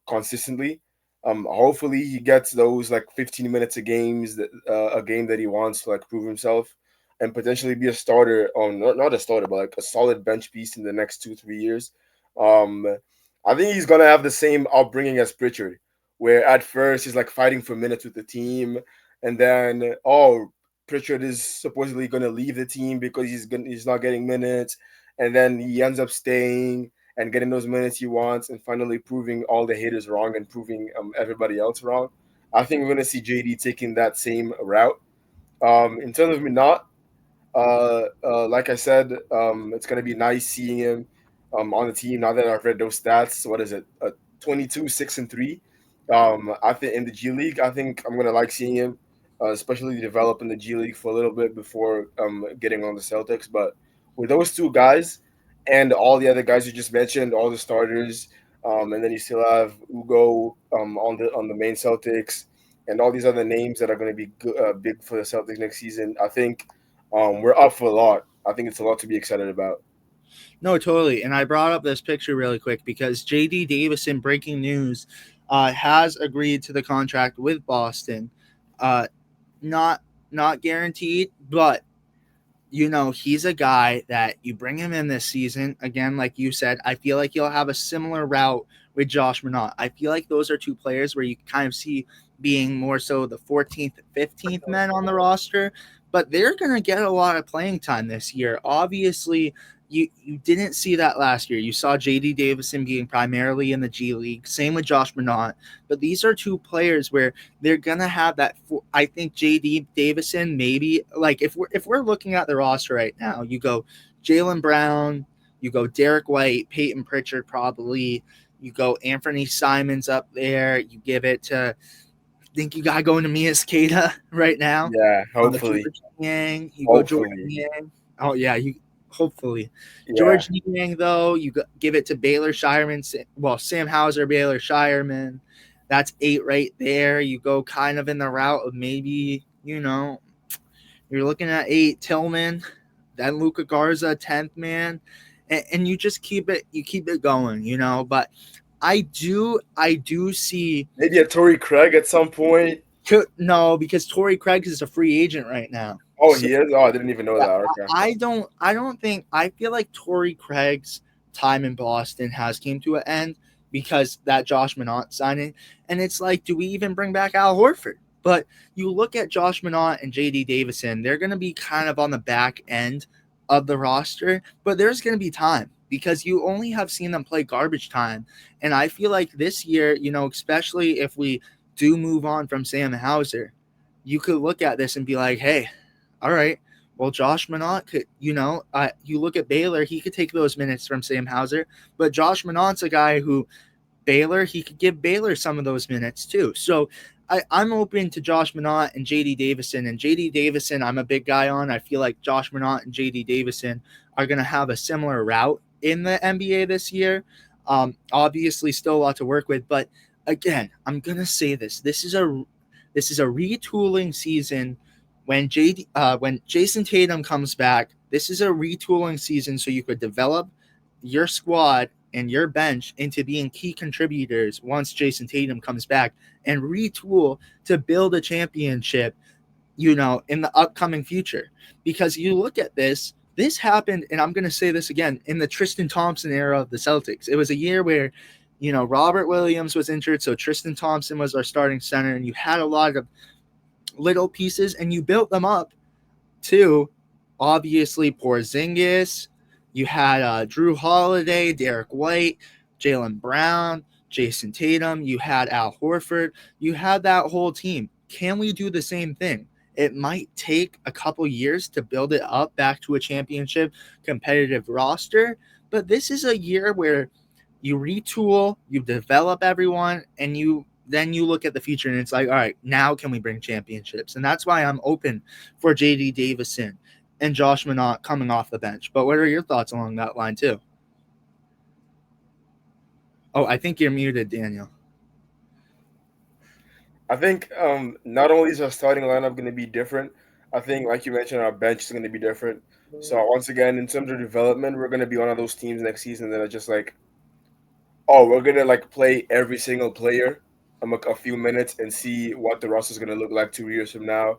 consistently. Hopefully he gets those like 15 minutes of games that a game that he wants to like prove himself and potentially be a starter on not a starter but like a solid bench piece in the next 2 3 years. Um, I think he's gonna have the same upbringing as Pritchard, where at first he's like fighting for minutes with the team, and then Pritchard is supposedly going to leave the team because he's not getting minutes, and then he ends up staying and getting those minutes he wants, and finally proving all the haters wrong and proving everybody else wrong. I think we're going to see JD taking that same route. In terms of Minot, like I said, it's gonna be nice seeing him on the team now that I've read those stats. What is it? 22, 6 and 3. I think in the G League, I think I'm gonna like seeing him, especially develop in the G League for a little bit before getting on the Celtics. But with those two guys and all the other guys you just mentioned, all the starters, and then you still have Ugo on the main Celtics, and all these other names that are going to be big for the Celtics next season. I think we're up for a lot. I think it's a lot to be excited about. No, totally. And I brought up this picture really quick because JD Davison, breaking news, has agreed to the contract with Boston. Uh, not not guaranteed, but he's a guy that you bring him in this season. Again, like you said, I feel like he'll have a similar route with Josh Minot. I feel like those are two players where you kind of see being more so the 14th, 15th men on the roster, but they're going to get a lot of playing time this year. Obviously, you didn't see that last year. You saw JD Davison being primarily in the G League. Same with Josh Minot. But these are two players where they're gonna have that. I think JD Davison maybe like if we're looking at the roster right now, you go Jaylen Brown, you go Derek White, Peyton Pritchard probably, you go Anthony Simons up there. You give it to. I think you gotta go to Mia Skata right now. Yeah, hopefully, George Niang, you go George hopefully, Niang. Oh yeah, you hopefully yeah, George Niang though. Give it to Baylor Shireman. Well, Sam Hauser, Baylor Shireman. That's 8 right there. You go kind of in the route of maybe you're looking at 8 Tillman, then Luca Garza 10th man, and you just keep it going. But I do see maybe a Torrey Craig at some point. no because Torrey Craig is a free agent right now. Oh, So he is. Oh, I didn't even know yeah, that. Okay. I don't think I feel like Torrey Craig's time in Boston has came to an end because that Josh Minot signing, and it's like, do we even bring back Al Horford? But you look at Josh Minot and JD Davison, they're going to be kind of on the back end of the roster, but there's going to be time because you only have seen them play garbage time. And I feel like this year, especially if we do move on from Sam Hauser, you could look at this and be like, hey, all right. Well, Josh Minot could, you look at Baylor, he could take those minutes from Sam Hauser, but Josh Minot's a guy who Baylor, he could give Baylor some of those minutes too. So I'm open to Josh Minot and JD Davison. And JD Davison, I'm a big guy on. I feel like Josh Minot and JD Davison are going to have a similar route in the NBA this year. Obviously, still a lot to work with, but again, I'm going to say this. This is a retooling season when Jason Tatum comes back. This is a retooling season so you could develop your squad and your bench into being key contributors once Jason Tatum comes back and retool to build a championship, in the upcoming future. Because you look at this happened, and I'm going to say this again, in the Tristan Thompson era of the Celtics. It was a year where Robert Williams was injured, so Tristan Thompson was our starting center, and you had a lot of little pieces, and you built them up too. Obviously, Porzingis. You had Drew Holiday, Derek White, Jaylen Brown, Jason Tatum. You had Al Horford. You had that whole team. Can we do the same thing? It might take a couple years to build it up back to a championship competitive roster, but this is a year where you retool, you develop everyone, and you look at the future and it's like, all right, now can we bring championships? And that's why I'm open for JD Davison and Josh Minott coming off the bench. But what are your thoughts along that line too? Oh, I think you're muted, Daniel. I think not only is our starting lineup going to be different, I think, like you mentioned, our bench is going to be different. So once again, in terms of development, we're going to be one of those teams next season that are just like, oh, we're going to like play every single player a few minutes and see what the roster is going to look like 2 years from now.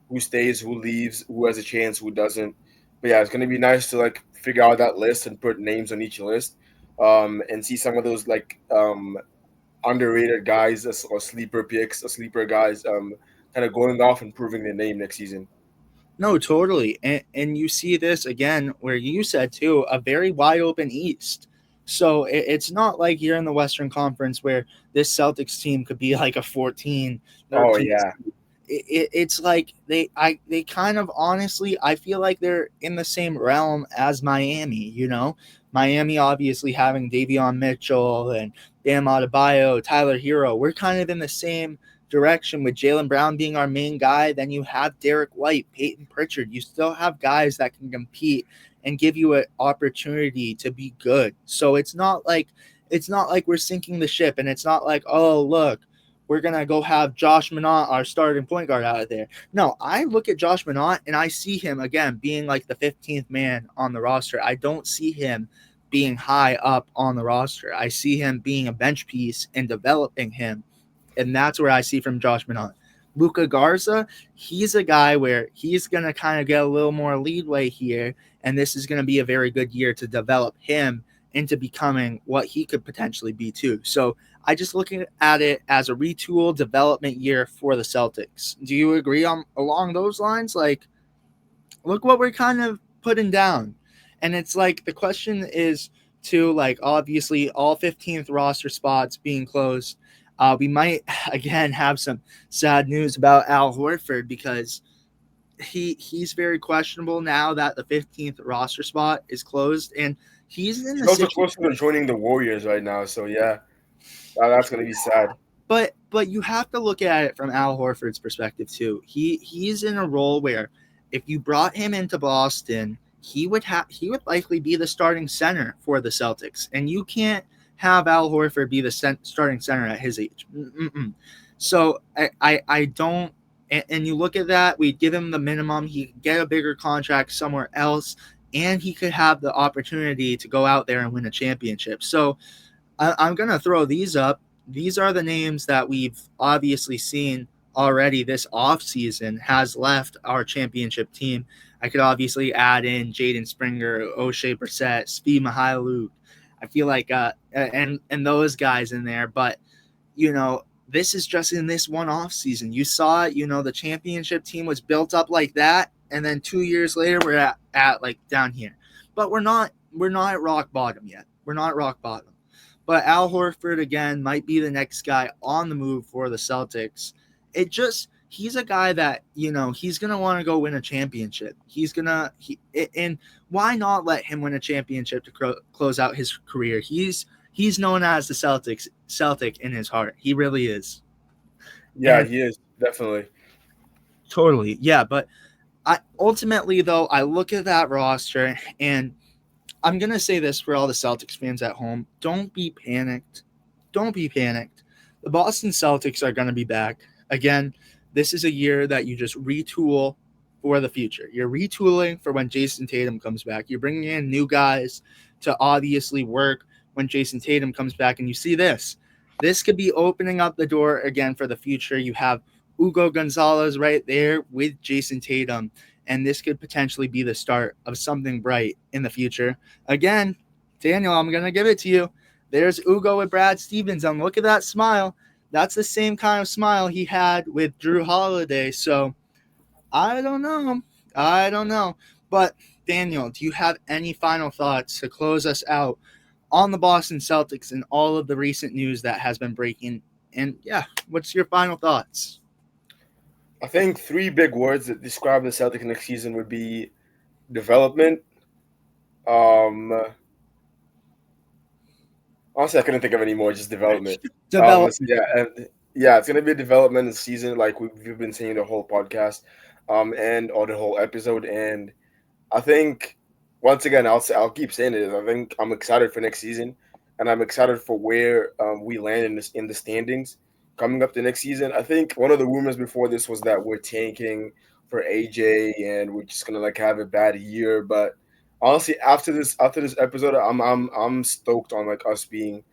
Who stays, who leaves, who has a chance, who doesn't. But yeah, it's going to be nice to like figure out that list and put names on each list, and see some of those like underrated guys or sleeper picks or sleeper guys kind of going off and proving their name next season. No, totally. And you see this again where you said too, a very wide open East. So it's not like you're in the Western Conference where this Celtics team could be like a 14, Oh 13. yeah. It's like they kind of honestly, I feel like they're in the same realm as Miami. Miami obviously having Davion Mitchell and Bam Adebayo, Tyler Hero. We're kind of in the same direction with Jaylen Brown being our main guy. Then you have Derek White, Peyton Pritchard. You still have guys that can compete and give you an opportunity to be good. So it's not like we're sinking the ship, and it's not like, oh look, we're gonna go have Josh Minott, our starting point guard, out of there. No, I look at Josh Minott and I see him again being like the 15th man on the roster. I don't see him being high up on the roster. I see him being a bench piece and developing him, and that's where I see from Josh Minott. Luka Garza, he's a guy where he's gonna kind of get a little more leadway here, and this is gonna be a very good year to develop him into becoming what he could potentially be too. So I just looking at it as a retool development year for the Celtics. Do you agree on along those lines? Like, look what we're kind of putting down. And it's like the question is to like obviously all 15th roster spots being closed. We might again have some sad news about Al Horford because he's very questionable now that the 15th roster spot is closed, and he's in He's the also situation. close to joining the Warriors right now. So yeah, that's gonna be sad. But you have to look at it from Al Horford's perspective too. He's in a role where if you brought him into Boston, he would likely be the starting center for the Celtics, and you can't have Al Horford be the starting center at his age. Mm-mm. So I don't. And you look at that, we give him the minimum. He could get a bigger contract somewhere else, and he could have the opportunity to go out there and win a championship. So I'm going to throw these up. These are the names that we've obviously seen already this offseason has left our championship team. I could obviously add in Jaden Springer, O'Shea Brissett, Svi Mihailuk. I feel like and those guys in there, but this is just in this one off season. You saw it, the championship team was built up like that, and then 2 years later we're at like down here. But we're not at rock bottom yet. We're not at rock bottom. But Al Horford again might be the next guy on the move for the Celtics. He's a guy that he's gonna want to go win a championship. And why not let him win a championship to close out his career? He's known as the Celtic in his heart. He really is. Yeah, And he is definitely. totally, yeah. But I ultimately though I look at that roster, and I'm going to say this for all the Celtics fans at home. Don't be panicked. Don't be panicked. The Boston Celtics are going to be back. Again, this is a year that you just retool for the future. You're retooling for when Jason Tatum comes back. You're bringing in new guys to obviously work when Jason Tatum comes back. And you see this. This could be opening up the door again for the future. You have Hugo Gonzalez right there with Jason Tatum, and this could potentially be the start of something bright in the future. Again, Daniel, I'm going to give it to you. there's Ugo with Brad Stevens, and look at that smile. That's the same kind of smile he had with Drew Holiday. So I don't know. I don't know. But Daniel, do you have any final thoughts to close us out on the Boston Celtics and all of the recent news that has been breaking? And yeah, what's your final thoughts? I think three big words that describe the Celtics next season would be development. Um, Honestly, I couldn't think of any more. Just development. Develop. So yeah, and yeah, it's gonna be a development season, like we've been saying the whole podcast, and or the whole episode. And I think once again, I'll keep saying it. I think I'm excited for next season, and I'm excited for where we land in the standings coming up the next season. I think one of the rumors before this was that we're tanking for AJ and we're just gonna like have a bad year. But honestly, after this episode, I'm stoked on like us being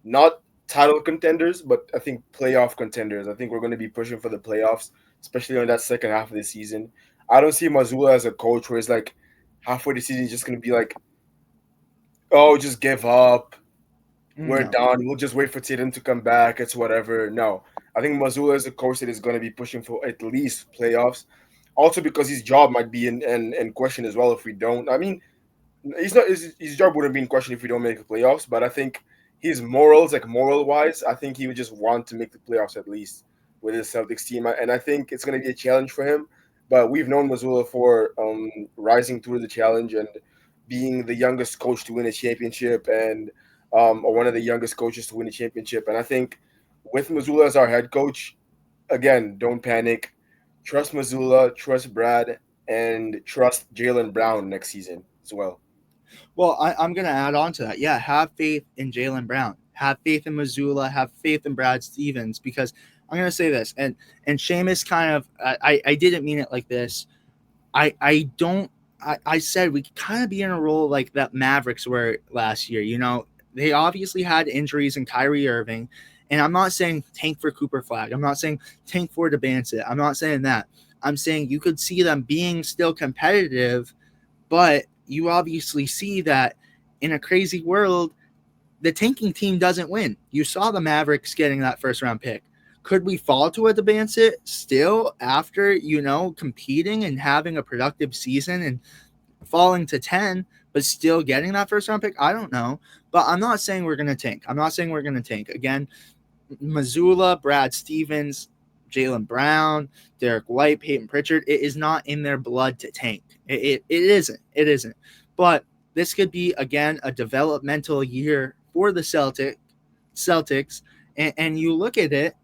not title contenders, but I think playoff contenders. I think we're going to be pushing for the playoffs, especially on that second half of the season. I don't see Mazzulla as a coach where it's like halfway the season he's just going to be like, oh, just give up. We're No. done. We'll just wait for Tatum to come back. It's whatever. No, I think Mazzulla is a coach that is going to be pushing for at least playoffs. Also because his job might be in question as well if we don't. I mean, he's not his job wouldn't be in question if we don't make the playoffs, but I think his morals, like moral wise, I think he would just want to make the playoffs at least with his Celtics team, and I think it's going to be a challenge for him. But we've known Mazzulla for rising through the challenge and being the youngest coach to win a championship, and or one of the youngest coaches to win a championship. And I think with Mazzulla as our head coach, again, don't panic. Trust Mazzulla, trust Brad, and trust Jalen Brown next season as well. Well, I'm going to add on to that. Yeah, have faith in Jalen Brown. Have faith in Missoula. Have faith in Brad Stevens. Because I'm going to say this, and Seamus kind of, I didn't mean it like this. I don't, I said we could kind of be in a role like that Mavericks were last year. You know, they obviously had injuries in Kyrie Irving. And I'm not saying tank for Cooper Flag. I'm not saying tank for DeBancet. I'm not saying that. I'm saying you could see them being still competitive, but you obviously see that in a crazy world, the tanking team doesn't win. You saw the Mavericks getting that first round pick. Could we fall to a DeBancet still after, competing and having a productive season and falling to 10, but still getting that first round pick? I don't know. But I'm not saying we're going to tank. I'm not saying we're going to tank. Again, Missoula, Brad Stevens, Jalen Brown, Derek White, Peyton Pritchard, it is not in their blood to tank. It isn't. It isn't. But this could be, again, a developmental year for the Celtics. And you look at it,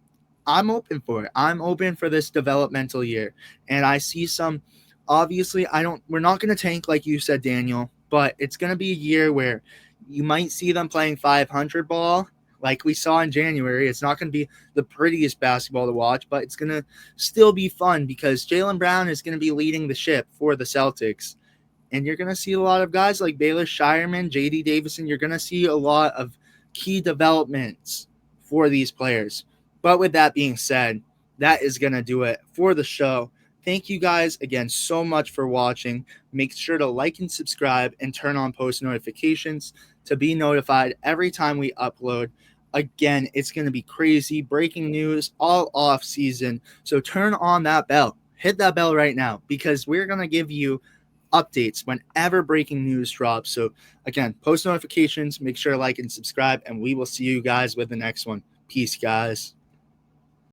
I'm open for it. I'm open for this developmental year. And I see some, obviously, we're not going to tank like you said, Daniel, but it's going to be a year where you might see them playing 500 ball like we saw in January. It's not going to be the prettiest basketball to watch, but it's going to still be fun because Jalen Brown is going to be leading the ship for the Celtics. And you're going to see a lot of guys like Baylor Shireman, J.D. Davison. You're going to see a lot of key developments for these players. But with that being said, that is going to do it for the show. Thank you guys again so much for watching. Make sure to like and subscribe and turn on post notifications to be notified every time we upload. Again, it's going to be crazy. Breaking news all off season. So turn on that bell. Hit that bell right now because we're going to give you updates whenever breaking news drops. So again, post notifications, make sure to like and subscribe, and we will see you guys with the next one. Peace, guys.